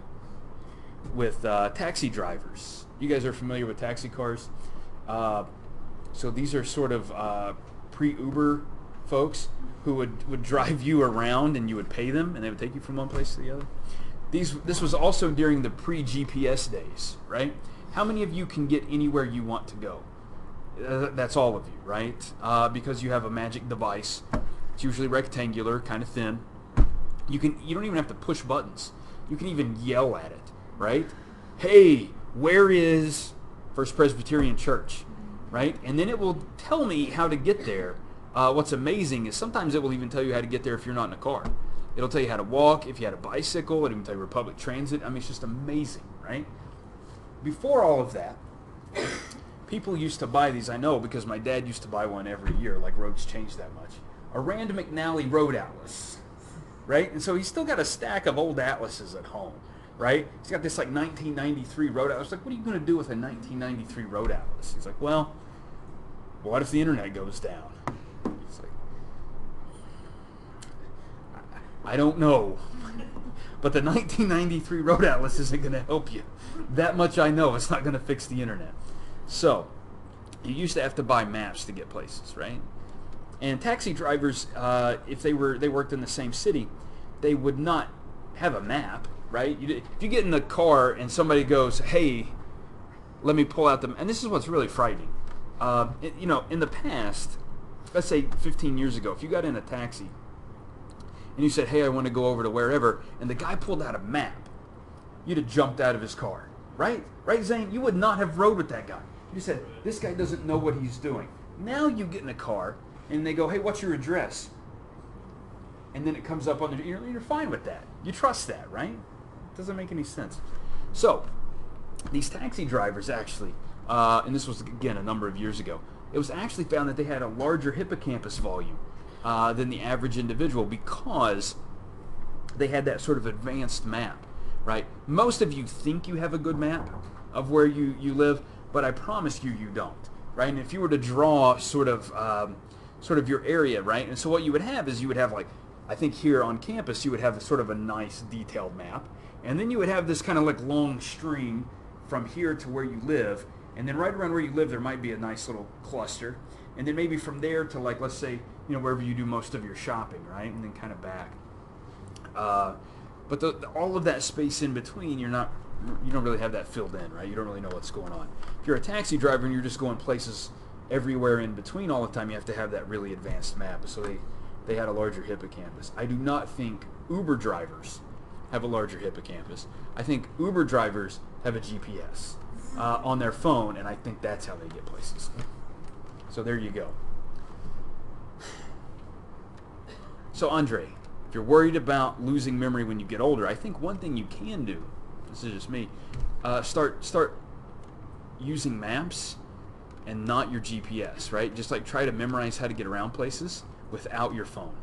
with taxi drivers. You guys are familiar with taxi cars? So these are sort of pre-Uber folks who would drive you around, and you would pay them, and they would take you from one place to the other. This was also during the pre-GPS days, right? How many of you can get anywhere you want to go? That's all of you, right? Because you have a magic device. It's usually rectangular, kind of thin. You don't even have to push buttons. You can even yell at it, right? Hey, where is First Presbyterian Church, right? And then it will tell me how to get there. What's amazing is sometimes it will even tell you how to get there if you're not in a car. It'll tell you how to walk. If you had a bicycle, it'll even tell you public transit. I mean, it's just amazing, right? Before all of that, people used to buy these. I know because my dad used to buy one every year, like roads changed that much. A Rand McNally road atlas, right? And so he's still got a stack of old atlases at home, right? He's got this like 1993 road atlas. Like, what are you going to do with a 1993 road atlas? He's like, well, what if the internet goes down? It's like, I don't know. But the 1993 Road Atlas isn't going to help you. That much I know. It's not going to fix the internet. So, you used to have to buy maps to get places, right? And taxi drivers, if they worked in the same city, they would not have a map, right? If you get in the car and somebody goes, "Hey, let me pull out the," and this is what's really frightening. In the past, let's say 15 years ago, if you got in a taxi and you said, "Hey, I want to go over to wherever," and the guy pulled out a map, you'd have jumped out of his car, right? Right, Zane? You would not have rode with that guy. You said, "This guy doesn't know what he's doing." Now you get in a car and they go, "Hey, what's your address?" And then it comes up on the, you're fine with that. You trust that, right? It doesn't make any sense. So, these taxi drivers actually, and this was, again, a number of years ago, it was actually found that they had a larger hippocampus volume than the average individual because they had that sort of advanced map, right? Most of you think you have a good map of where you live, but I promise you don't, right? And if you were to draw sort of your area, right? And so what you would have is you would have, like, I think here on campus you would have sort of a nice detailed map, and then you would have this kind of like long string from here to where you live, and then right around where you live there might be a nice little cluster, and then maybe from there to, like, let's say, wherever you do most of your shopping, right? And then kind of back. But all of that space in between, you don't really have that filled in, right? You don't really know what's going on. If you're a taxi driver and you're just going places everywhere in between all the time, you have to have that really advanced map. So they had a larger hippocampus. I do not think Uber drivers have a larger hippocampus. I think Uber drivers have a GPS on their phone, and I think that's how they get places. So there you go. So Andre, if you're worried about losing memory when you get older, I think one thing you can do, this is just me, start using maps and not your GPS, right? Just like try to memorize how to get around places without your phone.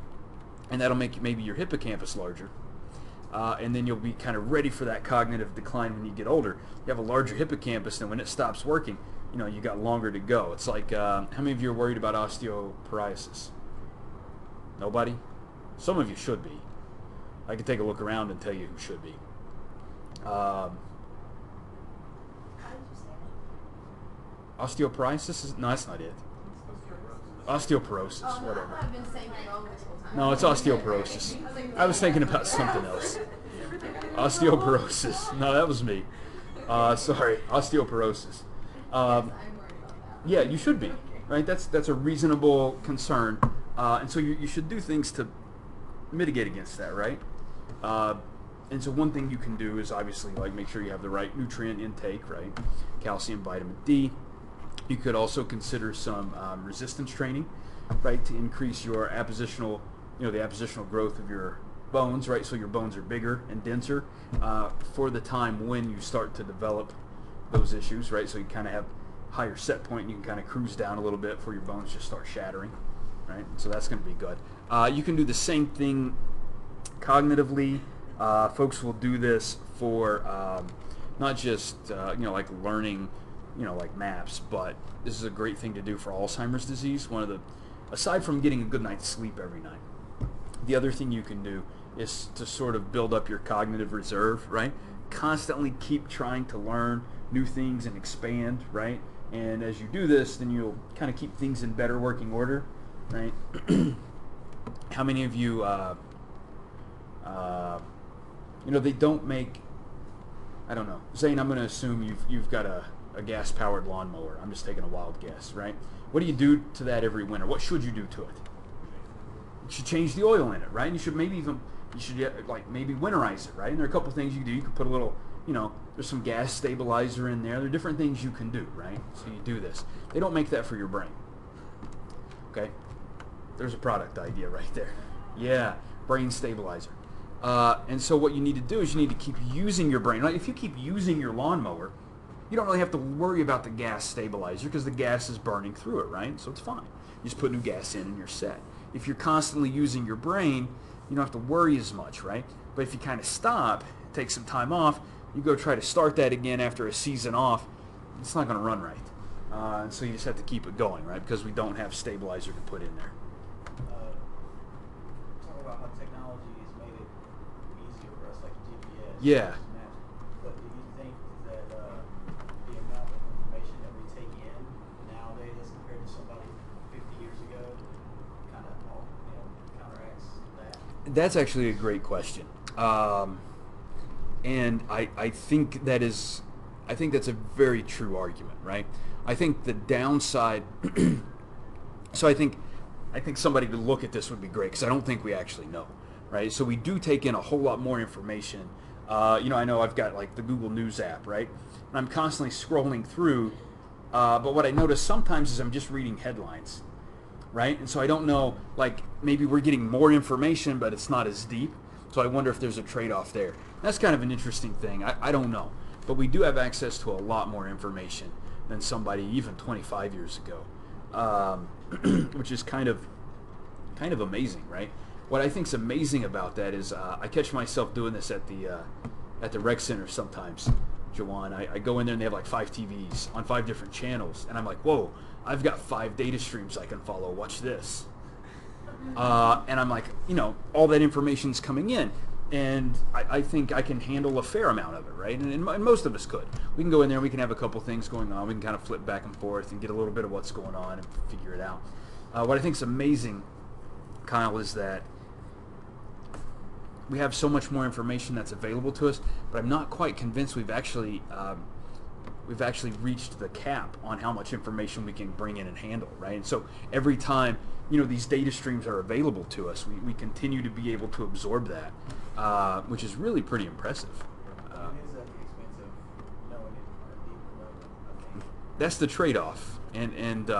And that'll make maybe your hippocampus larger. And then you'll be kind of ready for that cognitive decline when you get older. You have a larger hippocampus, and when it stops working, you got longer to go. It's like, how many of you are worried about osteoporosis? Nobody? Some of you should be. I could take a look around and tell you who should be. How did you say it? Osteoporosis? No, that's not it. Osteoporosis, Oh, no, whatever. I've been saying it wrong this whole time. No, it's osteoporosis. I was thinking about something else. Osteoporosis. No, that was me. Sorry, osteoporosis. I'm worried about that. Yeah, you should be, right? That's a reasonable concern, and so you should do things to mitigate against that, right? And so one thing you can do is obviously like make sure you have the right nutrient intake, right? Calcium, vitamin D. You could also consider some resistance training, right, to increase your appositional, the appositional growth of your bones, right? So your bones are bigger and denser for the time when you start to develop those issues, right? So you kind of have higher set point and you can kind of cruise down a little bit before your bones just start shattering, right? So that's going to be good. You can do the same thing cognitively. Folks will do this for not just, like learning, like maps, but this is a great thing to do for Alzheimer's disease. Aside from getting a good night's sleep every night, the other thing you can do is to sort of build up your cognitive reserve, right? Constantly keep trying to learn new things and expand, right? And as you do this, then you'll kind of keep things in better working order, right? How many of you, they don't make, I don't know. Zane, I'm going to assume you've got a gas-powered lawnmower. I'm just taking a wild guess, right? What do you do to that every winter? What should you do to it? You should change the oil in it, right? And you should maybe winterize it, right? And there are a couple things you can do. You can put a little, there's some gas stabilizer in there. There are different things you can do, right? So you do this. They don't make that for your brain. Okay? There's a product idea right there. Yeah, brain stabilizer. And so what you need to do is you need to keep using your brain. Right? If you keep using your lawnmower, you don't really have to worry about the gas stabilizer because the gas is burning through it, right? So it's fine. You just put new gas in and you're set. If you're constantly using your brain, you don't have to worry as much, right? But if you kind of stop, take some time off, you go try to start that again after a season off, it's not going to run right. And so you just have to keep it going, right? Because we don't have stabilizer to put in there. Talk about how technology has made it easier for us, like Yeah. But do you think that the amount of information that we take in nowadays as compared to somebody 50 years ago kind of counteracts that? That's actually a great question. And I think that's a very true argument, right? I think the downside, so I think somebody to look at this would be great, because I don't think we actually know, right? So we do take in a whole lot more information. I know I've got like the Google News app, right? And I'm constantly scrolling through, but what I notice sometimes is I'm just reading headlines, right? And so I don't know, like maybe we're getting more information, but it's not as deep. So I wonder if there's a trade-off there. That's kind of an interesting thing. I don't know. But we do have access to a lot more information than somebody even 25 years ago, which is kind of amazing, right? What I think's amazing about that is I catch myself doing this at the rec center sometimes, Jawan. I go in there and they have like 5 TVs on 5 different channels, and I'm like, whoa, I've got 5 data streams I can follow. Watch this. And I'm like, all that information's coming in, and I think I can handle a fair amount of it, right? And most of us could. We can go in there, we can have a couple things going on, we can kind of flip back and forth and get a little bit of what's going on and figure it out. What I think is amazing, Kyle, is that we have so much more information that's available to us, but I'm not quite convinced we've actually reached the cap on how much information we can bring in and handle, right? And so every time these data streams are available to us, we continue to be able to absorb that, which is really pretty impressive. It is at the expense of knowing it on a deeper level, I think. That's the trade-off, and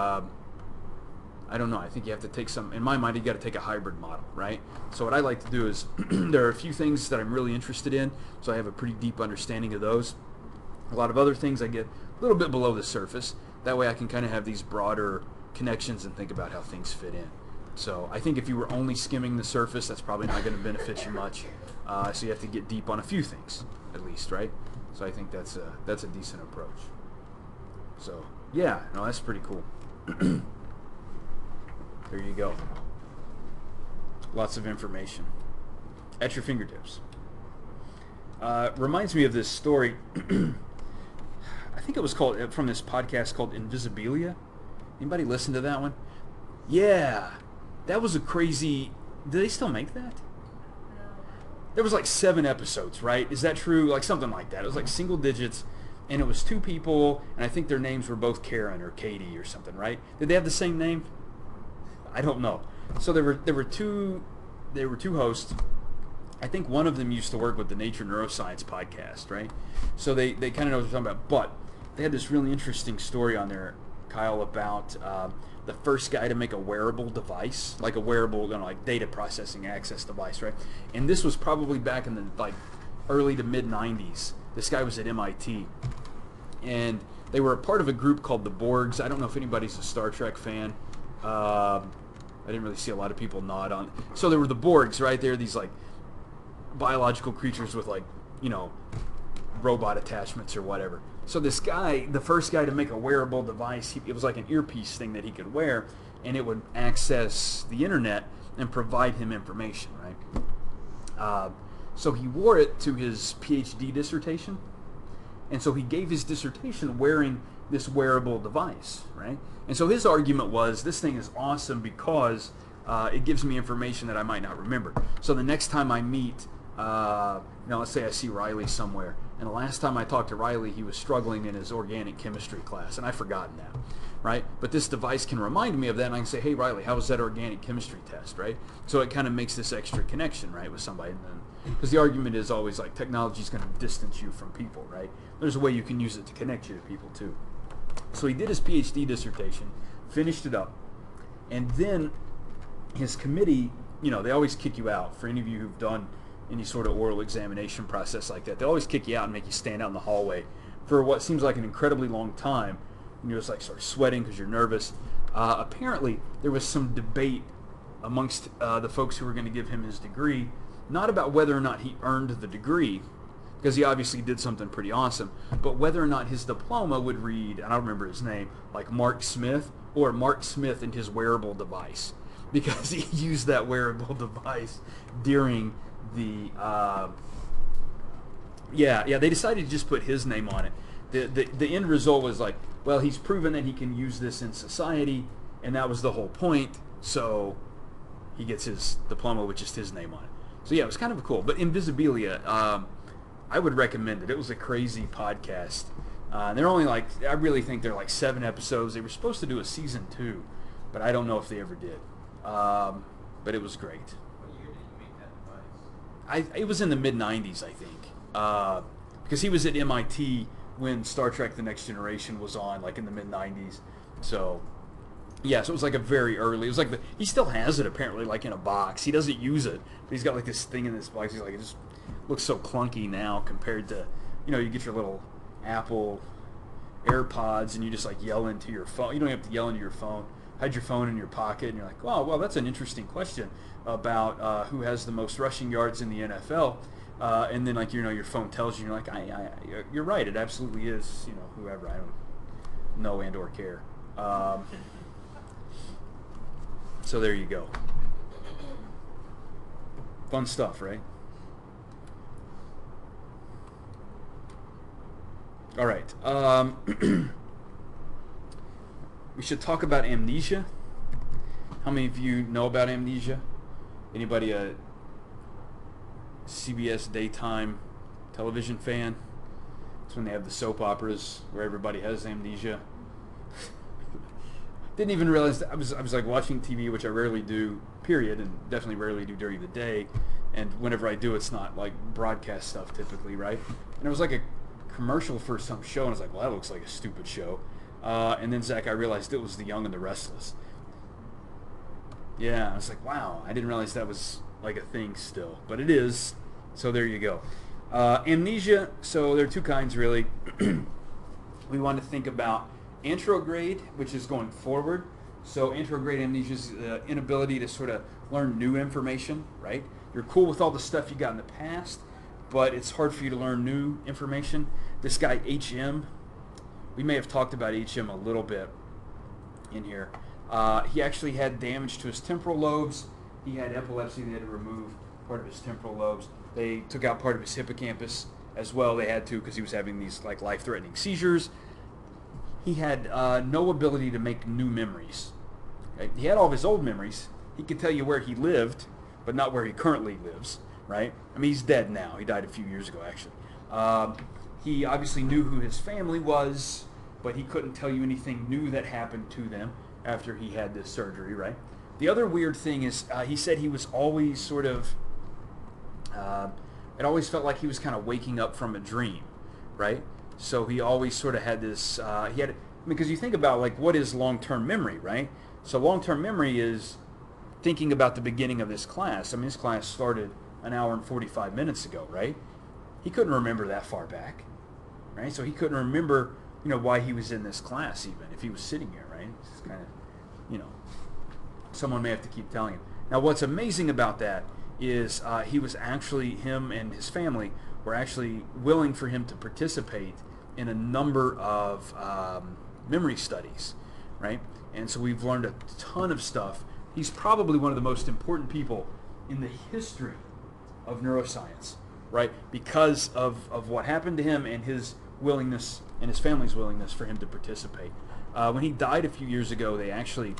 I don't know. I think you have to take in my mind, you got to take a hybrid model, right? So what I like to do is there are a few things that I'm really interested in, so I have a pretty deep understanding of those. A lot of other things I get a little bit below the surface. That way I can kind of have these broader connections and think about how things fit in. So I think if you were only skimming the surface, that's probably not going to benefit you much. So you have to get deep on a few things, at least, right? So I think that's a decent approach. So yeah, no, that's pretty cool. There you go. Lots of information at your fingertips. Reminds me of this story. I think it was called, from this podcast called Invisibilia. Anybody listen to that one? Yeah, that was a crazy. Do they still make that? There was like 7 episodes, right? Is that true? Like something like that. It was like single digits, and it was 2 people, and I think their names were both Karen or Katie or something, right? Did they have the same name? I don't know. So there were two hosts. I think one of them used to work with the Nature Neuroscience podcast, right? So they kind of know what they're talking about. But they had this really interesting story on there, Kyle, about the first guy to make a wearable device, like a wearable, like data processing access device, right? And this was probably back in the early to mid 90s. This guy was at MIT, and they were a part of a group called the Borgs. I don't know if anybody's a Star Trek fan. I didn't really see a lot of people nod on. So there were the Borgs, right? They're these like biological creatures with robot attachments or whatever. So this guy, the first guy to make a wearable device, it was like an earpiece thing that he could wear, and it would access the internet and provide him information, right? So he wore it to his PhD dissertation, and so he gave his dissertation wearing this wearable device, right? And so his argument was, this thing is awesome because it gives me information that I might not remember. So the next time I meet, let's say I see Riley somewhere, and the last time I talked to Riley, he was struggling in his organic chemistry class, and I've forgotten that, right? But this device can remind me of that, and I can say, hey, Riley, how was that organic chemistry test, right? So it kind of makes this extra connection, right, with somebody. Because the argument is always like technology is going to distance you from people, right? There's a way you can use it to connect you to people, too. So he did his PhD dissertation, finished it up, and then his committee, they always kick you out. For any of you who've done any sort of oral examination process like that, they always kick you out and make you stand out in the hallway for what seems like an incredibly long time. And you're just like start sweating because you're nervous. Apparently, there was some debate amongst the folks who were going to give him his degree, not about whether or not he earned the degree, because he obviously did something pretty awesome, but whether or not his diploma would read, and I don't remember his name, like Mark Smith, or Mark Smith and his wearable device, because he used that wearable device during the Yeah, they decided to just put his name on it. The end result was like, well, he's proven that he can use this in society, and that was the whole point. So he gets his diploma with just his name on it. So yeah, it was kind of cool. But Invisibilia, I would recommend it. It was a crazy podcast. They're only like, I really think they're like 7 episodes. They were supposed to do a season 2, but I don't know if they ever did. But it was great. What year did you make that device? It was in the mid-90s, I think. Because he was at MIT when Star Trek The Next Generation was on, like in the mid-90s. So, yeah, so it was like a very early, it was like, he still has it apparently, like in a box. He doesn't use it, but he's got like this thing in this box. He's like, it just looks so clunky now compared to, you get your little Apple AirPods and you just like yell into your phone. You don't have to yell into your phone. Hide your phone in your pocket and you're like, oh, well, that's an interesting question about who has the most rushing yards in the NFL. And then like, your phone tells you, you're like, you're right, it absolutely is, whoever, I don't know and or care. So there you go. Fun stuff, right? All right. We should talk about amnesia. How many of you know about amnesia? Anybody a CBS daytime television fan? It's when they have the soap operas where everybody has amnesia. Didn't even realize that I was like watching TV, which I rarely do, period, and definitely rarely do during the day. And whenever I do, it's not like broadcast stuff typically, right? And it was like a commercial for some show, and I was like, well, that looks like a stupid show. And then, Zach, I realized it was The Young and the Restless. Yeah, I was like, wow, I didn't realize that was like a thing still. But it is, so there you go. Amnesia, so there are 2 kinds, really. We want to think about anterograde, which is going forward. So anterograde amnesia is the inability to sort of learn new information, right? You're cool with all the stuff you got in the past, but it's hard for you to learn new information. This guy, HM, we may have talked about HM a little bit in here. He actually had damage to his temporal lobes. He had epilepsy. They had to remove part of his temporal lobes. They took out part of his hippocampus as well. They had to because he was having these like life-threatening seizures. He had no ability to make new memories. Okay? He had all of his old memories. He could tell you where he lived, but not where he currently lives, right? I mean, he's dead now. He died a few years ago, actually. He obviously knew who his family was, but he couldn't tell you anything new that happened to them after he had this surgery, right? The other weird thing is he said he was always sort of, it always felt like he was kind of waking up from a dream, right? So he always sort of had this, because you think about like what is long-term memory, right? So long-term memory is thinking about the beginning of this class. I mean, this class started an hour and 45 minutes ago, right? He couldn't remember that far back, right? So he couldn't remember, why he was in this class even, if he was sitting here, right? It's just kind of, someone may have to keep telling him. Now, what's amazing about that is he was actually, him and his family were actually willing for him to participate in a number of memory studies, right? And so we've learned a ton of stuff. He's probably one of the most important people in the history of neuroscience, right? Because of what happened to him and his willingness and his family's willingness for him to participate. When he died a few years ago, they actually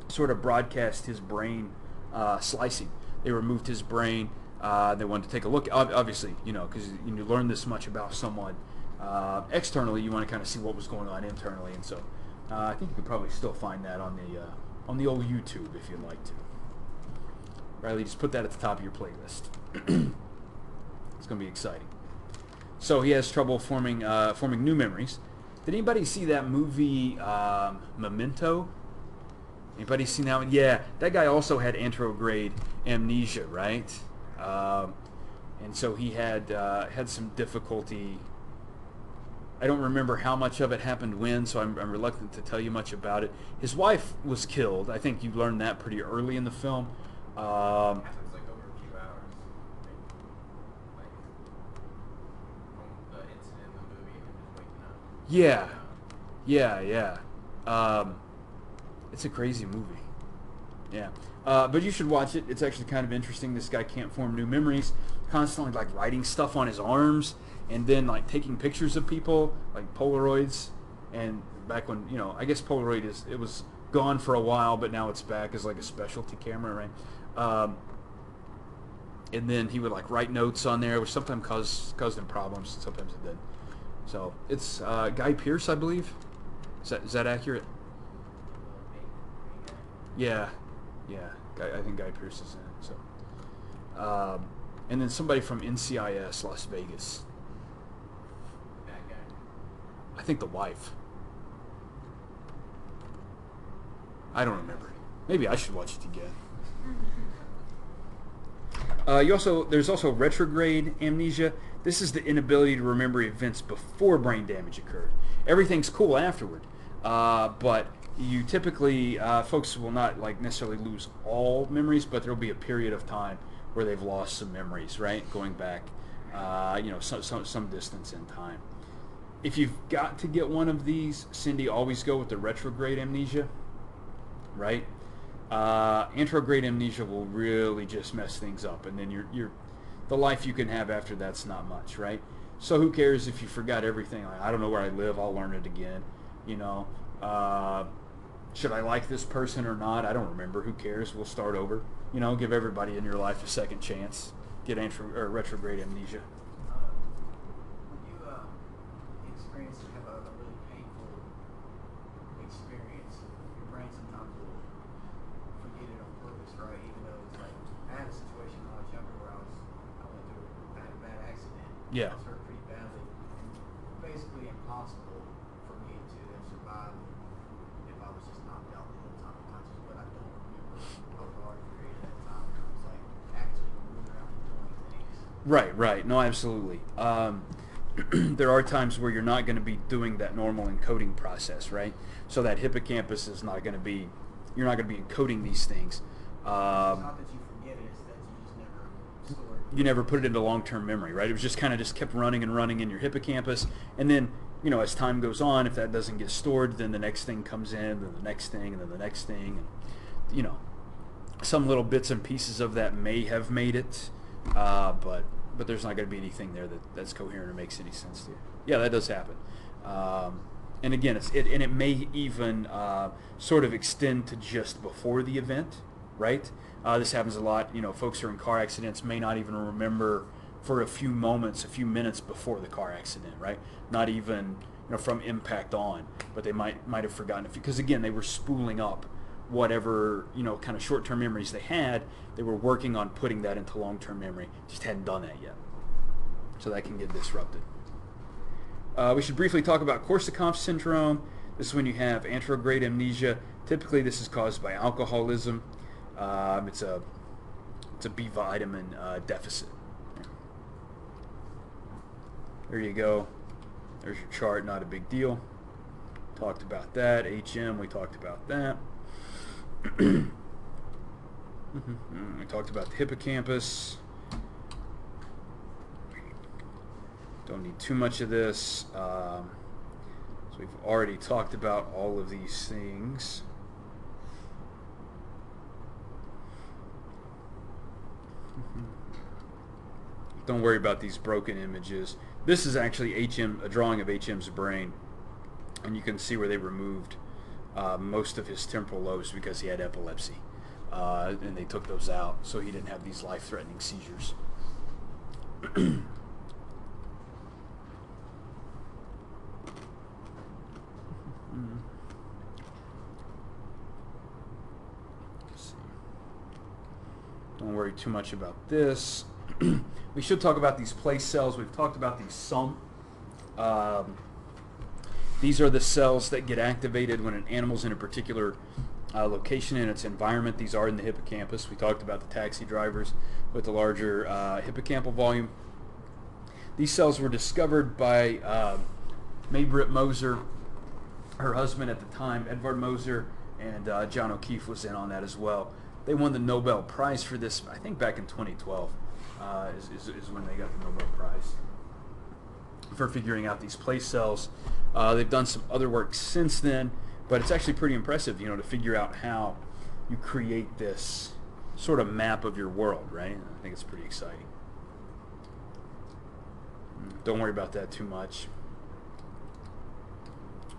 sort of broadcast his brain slicing. They removed his brain. They wanted to take a look, obviously, because you learn this much about someone externally, you want to kind of see what was going on internally. And so I think you could probably still find that on the old YouTube if you'd like to. Riley, just put that at the top of your playlist. It's going to be exciting. So he has trouble forming new memories. Did anybody see that movie Memento? Anybody seen that one? Yeah, that guy also had anterograde amnesia, right? And so he had some difficulty. I don't remember how much of it happened when, so I'm reluctant to tell you much about it. His wife was killed. I think you learned that pretty early in the film. Happens like over a few hours. Like from the incident in the movie and him just waking up. Yeah. It's a crazy movie. Yeah. But you should watch it. It's actually kind of interesting. This guy can't form new memories. Constantly like writing stuff on his arms and then like taking pictures of people, like Polaroids. And back when, you know, I guess Polaroid it was gone for a while, but now it's back as like a specialty camera, right? And then he would like write notes on there, which sometimes caused him problems. Sometimes it did. So it's Guy Pearce, I believe. Is that accurate? Yeah. I think Guy Pearce is in it. So, and then somebody from NCIS Las Vegas. Bad guy. I think the wife. I don't remember. Maybe I should watch it again. There's also retrograde amnesia. This is the inability to remember events before brain damage occurred. Everything's cool afterward, but you typically folks will not like necessarily lose all memories, but there'll be a period of time where they've lost some memories, right? Going back, some distance in time. If you've got to get one of these, Cindy, always go with the retrograde amnesia, right? Anterograde amnesia will really just mess things up, and then the life you can have after that's not much, right? So who cares if you forgot everything? Like, I don't know where I live, I'll learn it again. You know, should I like this person or not? I don't remember. Who cares? We'll start over. You know, give everybody in your life a second chance. Get retrograde amnesia. When you experience to have a really painful experience, your brain sometimes will forget it on purpose, right? Even though it's like, I had a situation when I was younger where I went through a bad accident. Yeah. I was hurt pretty badly. And basically impossible for me to have survived if I was just knocked out the whole time unconscious. But I don't remember how hard period at that time. I was like actually moving around and doing things. Right. No, absolutely. There are times where you're not going to be doing that normal encoding process, right? So that hippocampus is not going to be, you're not going to be encoding these things. It's not that you forget it, it's that you just never store it. You never put it into long-term memory, right? It was just kind of just kept running and running in your hippocampus, and then, you know, as time goes on, if that doesn't get stored, then the next thing comes in, then the next thing, and then the next thing, and, you know, some little bits and pieces of that may have made it, but there's not going to be anything there that's coherent or makes any sense to you. Yeah, that does happen. And again, it may even sort of extend to just before the event, right? This happens a lot. You know, folks who are in car accidents may not even remember for a few moments, a few minutes before the car accident, right? Not even, you know, from impact on, but they might have forgotten because again, they were spooling up whatever, you know, kind of short-term memories they had. They were working on putting that into long-term memory, just hadn't done that yet. So that can get disrupted. We should briefly talk about Korsakoff syndrome. This is when you have anterograde amnesia. Typically this is caused by alcoholism. It's a B vitamin deficit. There you go. There's your chart, not a big deal. Talked about that. HM, we talked about that. We talked about the hippocampus. Don't need too much of this. So we've already talked about all of these things. Don't worry about these broken images. This is actually a drawing of HM's brain, and you can see where they removed most of his temporal lobes because he had epilepsy, and they took those out so he didn't have these life-threatening seizures. Don't worry too much about this. We should talk about these place cells. We've talked about these some. These are the cells that get activated when an animal's in a particular location in its environment. These are in the hippocampus. We talked about the taxi drivers with the larger hippocampal volume. These cells were discovered by May-Britt Moser, her husband at the time, Edvard Moser, and John O'Keefe was in on that as well. They won the Nobel Prize for this, I think back in 2012 is when they got the Nobel Prize for figuring out these place cells. They've done some other work since then, but it's actually pretty impressive, you know, to figure out how you create this sort of map of your world, right? I think it's pretty exciting. Don't worry about that too much.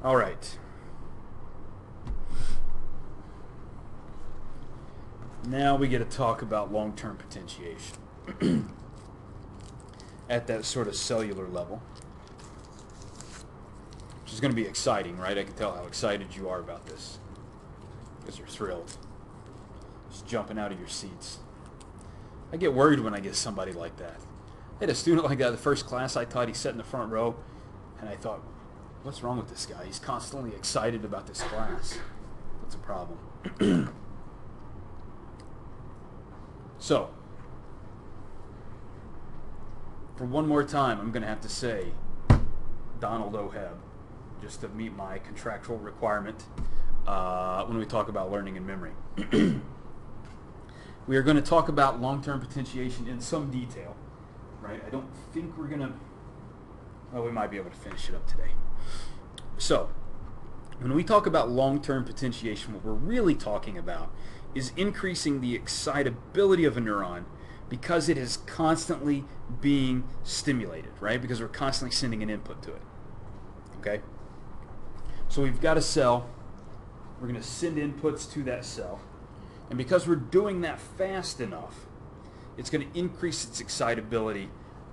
All right. Now we get to talk about long-term potentiation at that sort of cellular level, which is going to be exciting, right? I can tell how excited you are about this because you're thrilled. Just jumping out of your seats. I get worried when I get somebody like that. I had a student like that the first class I taught. He sat in the front row, and I thought, what's wrong with this guy? He's constantly excited about this class. That's a problem. So, for one more time, I'm going to have to say Donald Oheb, just to meet my contractual requirement when we talk about learning and memory. We are going to talk about long-term potentiation in some detail, right? I don't think we're going to, well, we might be able to finish it up today. So, when we talk about long-term potentiation, what we're really talking about is increasing the excitability of a neuron because it is constantly being stimulated, right? Because we're constantly sending an input to it, okay? So we've got a cell. We're going to send inputs to that cell. And because we're doing that fast enough, it's going to increase its excitability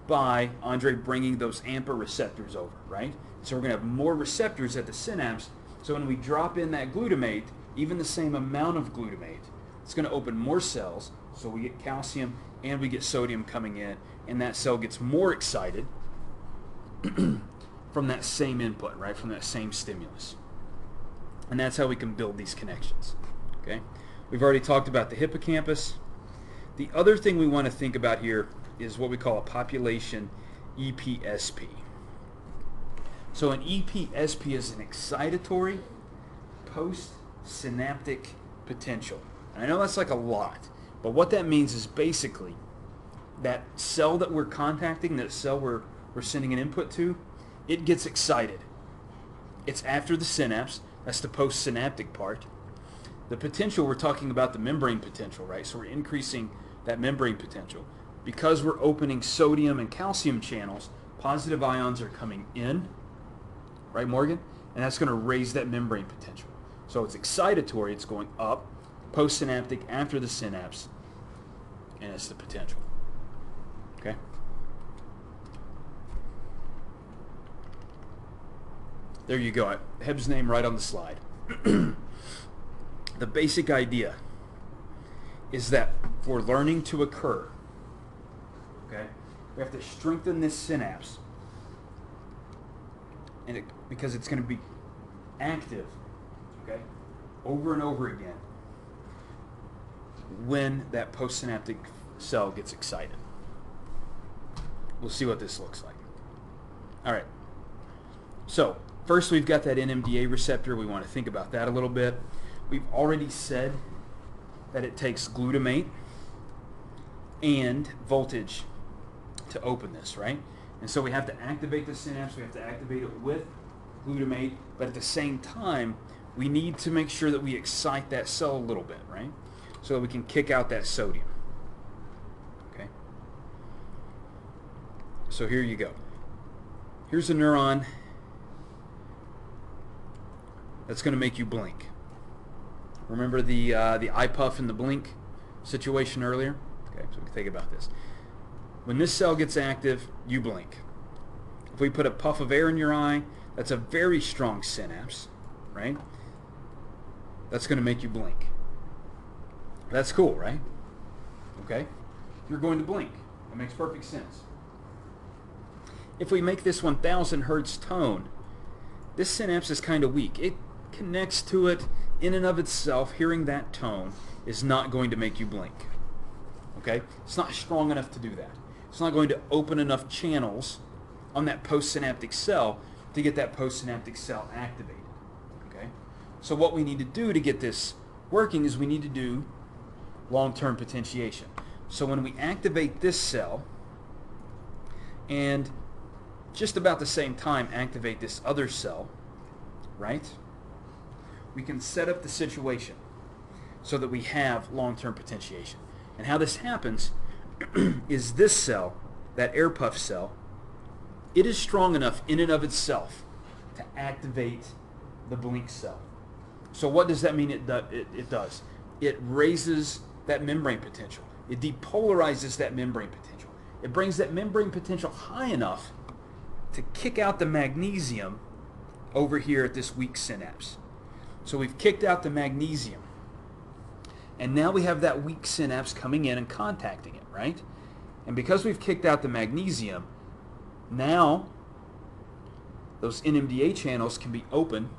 by, Andre, bringing those AMPA receptors over, right? So we're going to have more receptors at the synapse. So when we drop in that glutamate, even the same amount of glutamate, it's going to open more cells, so we get calcium and we get sodium coming in, and that cell gets more excited from that same input, right, from that same stimulus. And that's how we can build these connections, okay? We've already talked about the hippocampus. The other thing we want to think about here is what we call a population EPSP. So an EPSP is an excitatory postsynaptic potential. And I know that's like a lot, but what that means is basically that cell that we're contacting, that cell we're sending an input to, it gets excited. It's after the synapse. That's the postsynaptic part. The potential, we're talking about the membrane potential, right? So we're increasing that membrane potential. Because we're opening sodium and calcium channels, positive ions are coming in, right, Morgan? And that's going to raise that membrane potential. So it's excitatory, it's going up, postsynaptic after the synapse, and it's the potential. Okay? There you go. Heb's name right on the slide. The basic idea is that for learning to occur, okay, we have to strengthen this synapse, and because it's going to be active, okay, over and over again when that postsynaptic cell gets excited. We'll see what this looks like. All right. So first we've got that NMDA receptor. We want to think about that a little bit. We've already said that it takes glutamate and voltage to open this, right? And so we have to activate the synapse. We have to activate it with glutamate, but at the same time, we need to make sure that we excite that cell a little bit, right? So that we can kick out that sodium. Okay? So here you go. Here's a neuron that's going to make you blink. Remember the eye puff and the blink situation earlier? Okay, so we can think about this. When this cell gets active, you blink. If we put a puff of air in your eye, that's a very strong synapse, right? That's going to make you blink. That's cool, right? Okay? You're going to blink. That makes perfect sense. If we make this 1000 hertz tone, this synapse is kind of weak. It connects to it in and of itself. Hearing that tone is not going to make you blink. Okay? It's not strong enough to do that. It's not going to open enough channels on that postsynaptic cell to get that postsynaptic cell activated. Okay? So what we need to do to get this working is we need to do long-term potentiation. So when we activate this cell and just about the same time activate this other cell, right? We can set up the situation so that we have long-term potentiation. And how this happens is this cell, that air puff cell, it is strong enough in and of itself to activate the blink cell. So what does that mean it does? It raises that membrane potential. It depolarizes that membrane potential. It brings that membrane potential high enough to kick out the magnesium over here at this weak synapse. So we've kicked out the magnesium. And now we have that weak synapse coming in and contacting it, right? And because we've kicked out the magnesium, now those NMDA channels can be open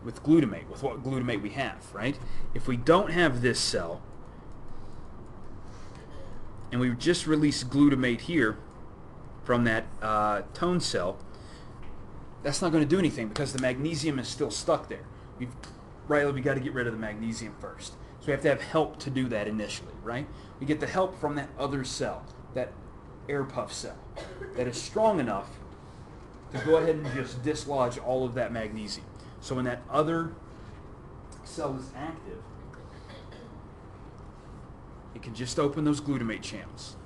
with glutamate, with what glutamate we have, right? If we don't have this cell, and we've just released glutamate here from that tone cell, that's not going to do anything because the magnesium is still stuck there. We got to get rid of the magnesium first. So we have to have help to do that initially, right? We get the help from that other cell, that air puff cell, that is strong enough to go ahead and just dislodge all of that magnesium. So when that other cell is active, it can just open those glutamate channels.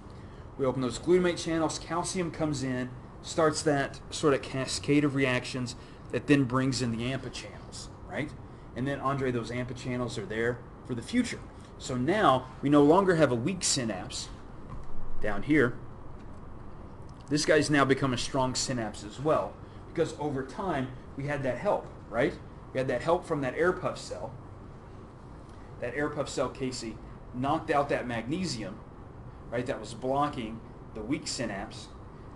We open those glutamate channels, calcium comes in, starts that sort of cascade of reactions that then brings in the AMPA channels, right? And then, Andre, those AMPA channels are there for the future. So now we no longer have a weak synapse down here. This guy's now become a strong synapse as well because over time we had that help, right? We had that help from that air puff cell. That air puff cell, Casey, knocked out that magnesium, right? That was blocking the weak synapse.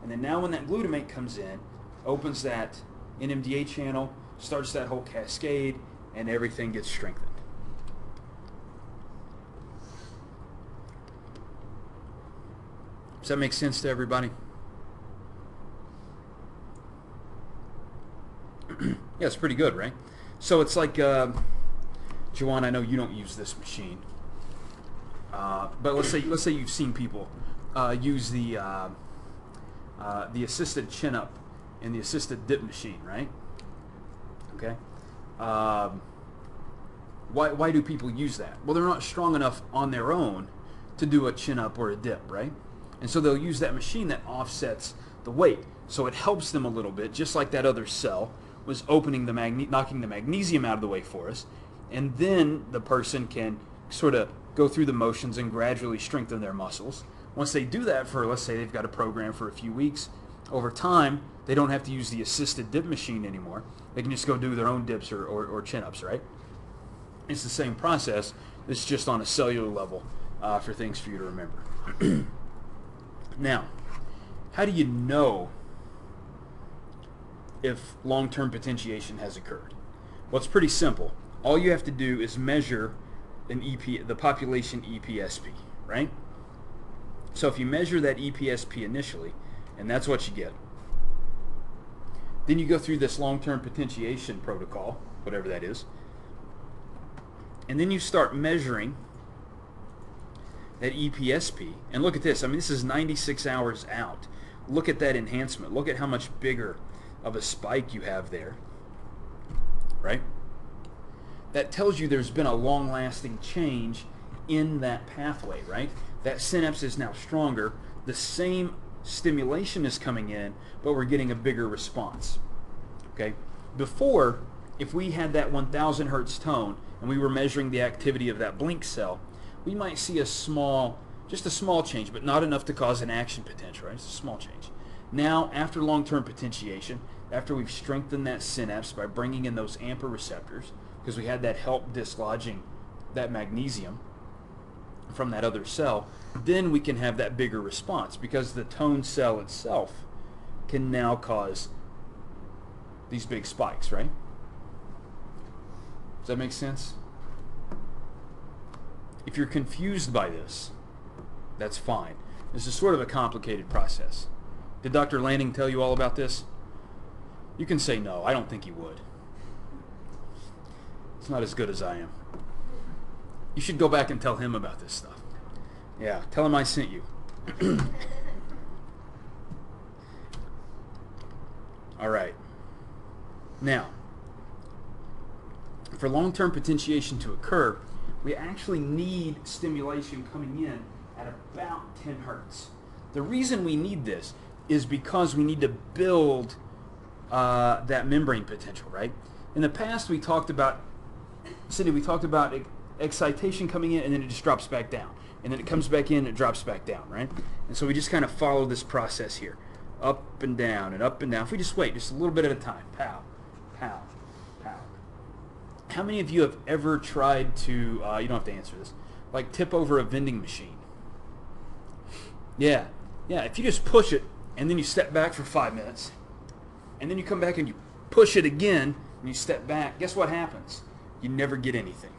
And then now when that glutamate comes in, opens that NMDA channel, starts that whole cascade, and everything gets strengthened. Does that make sense to everybody? Yeah, it's pretty good, right? So it's like, Juwan, I know you don't use this machine, but let's say you've seen people use the assisted chin-up and the assisted dip machine, right? Okay. Why do people use that? Well, they're not strong enough on their own to do a chin-up or a dip, right? And so they'll use that machine that offsets the weight. So it helps them a little bit, just like that other cell was opening the knocking the magnesium out of the way for us. And then the person can sort of go through the motions and gradually strengthen their muscles. Once they do that for, let's say they've got a program for a few weeks, over time, they don't have to use the assisted dip machine anymore. They can just go do their own dips or chin-ups, right? It's the same process. It's just on a cellular level for things for you to remember. Now, how do you know if long-term potentiation has occurred? Well, it's pretty simple. All you have to do is measure the population EPSP, right? So if you measure that EPSP initially, and that's what you get, then you go through this long-term potentiation protocol, whatever that is, and then you start measuring that EPSP. And look at this. I mean, this is 96 hours out. Look at that enhancement. Look at how much bigger of a spike you have there, right? That tells you there's been a long-lasting change in that pathway, right? That synapse is now stronger. The same stimulation is coming in, but we're getting a bigger response, okay? Before, if we had that 1,000 hertz tone and we were measuring the activity of that blink cell, we might see just a small change, but not enough to cause an action potential, right? It's a small change. Now, after long-term potentiation, after we've strengthened that synapse by bringing in those AMPA receptors, because we had that help dislodging that magnesium from that other cell, then we can have that bigger response because the tone cell itself can now cause these big spikes, right? Does that make sense? If you're confused by this, that's fine. This is sort of a complicated process. Did Dr. Lanning tell you all about this? You can say no. I don't think he would. It's not as good as I am. You should go back and tell him about this stuff. Yeah, tell him I sent you. All right. Now, for long-term potentiation to occur, we actually need stimulation coming in at about 10 hertz. The reason we need this is because we need to build that membrane potential, right? In the past, we talked about, Cindy, we talked about excitation coming in and then it just drops back down. And then it comes back in and it drops back down, right? And so we just kind of follow this process here. Up and down and up and down. If we just wait just a little bit at a time. Pow, pow, pow. How many of you have ever tried to, you don't have to answer this, like tip over a vending machine? Yeah. Yeah, if you just push it and then you step back for 5 minutes and then you come back and you push it again and you step back, guess what happens? You never get anything.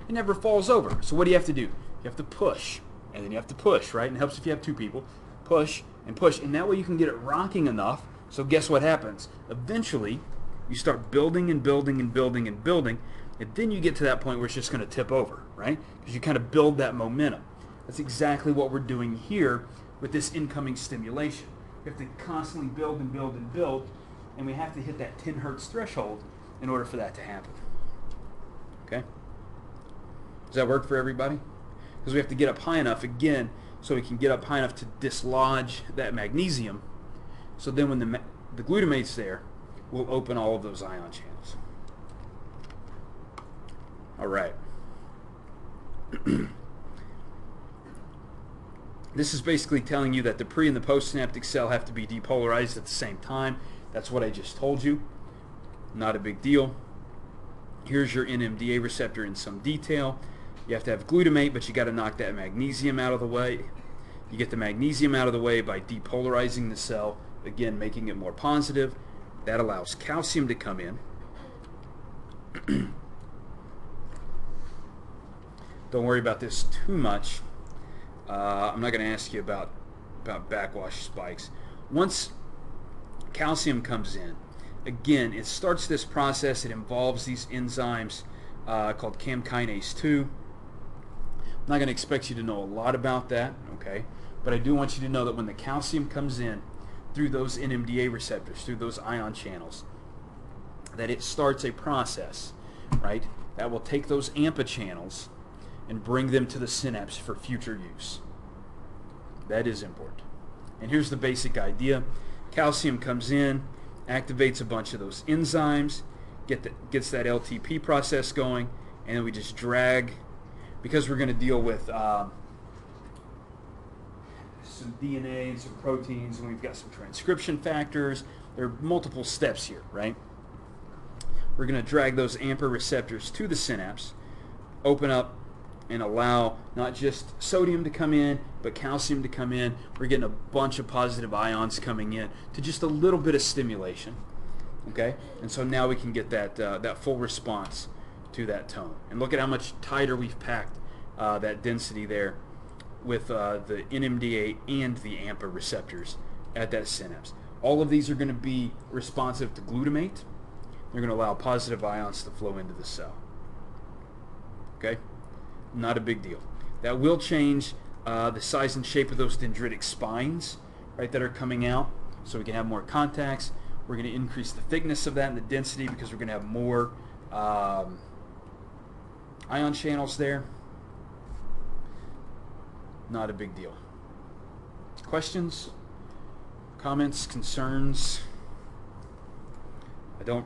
It never falls over. So what do you have to do? You have to push and then you have to push, right? And it helps if you have two people. Push and push, and that way you can get it rocking enough. So guess what happens? Eventually, you start building and building and building and building, and then you get to that point where it's just going to tip over, right? Because you kind of build that momentum. That's exactly what we're doing here with this incoming stimulation. We have to constantly build and build and build, and we have to hit that 10 hertz threshold in order for that to happen. Okay? Does that work for everybody? Because we have to get up high enough, again, so we can get up high enough to dislodge that magnesium. So then when the glutamate's there, we'll open all of those ion channels. All right. This is basically telling you that the pre and the postsynaptic cell have to be depolarized at the same time. That's what I just told you. Not a big deal. Here's your NMDA receptor in some detail. You have to have glutamate, but you got to knock that magnesium out of the way. You get the magnesium out of the way by depolarizing the cell, again, making it more positive. That allows calcium to come in. Don't worry about this too much. I'm not going to ask you about backwash spikes. Once calcium comes in, again, it starts this process. It involves these enzymes called CAM kinase 2. I'm not going to expect you to know a lot about that, okay? But I do want you to know that when the calcium comes in through those NMDA receptors, through those ion channels, that it starts a process, right, that will take those AMPA channels and bring them to the synapse for future use. That is important. And here's the basic idea. Calcium comes in, activates a bunch of those enzymes, gets that LTP process going, and then we just drag, because we're going to deal with some DNA and some proteins, and we've got some transcription factors. There are multiple steps here, right? We're going to drag those AMPA receptors to the synapse, open up, and allow not just sodium to come in, but calcium to come in. We're getting a bunch of positive ions coming in to just a little bit of stimulation, okay? And so now we can get that full response to that tone. And look at how much tighter we've packed that density there with the NMDA and the AMPA receptors at that synapse. All of these are going to be responsive to glutamate. They're going to allow positive ions to flow into the cell. Okay? Not a big deal. That will change the size and shape of those dendritic spines, right, that are coming out, so we can have more contacts. We're going to increase the thickness of that and the density because we're going to have more ion channels there. Not a big deal. Questions? Comments? Concerns? I don't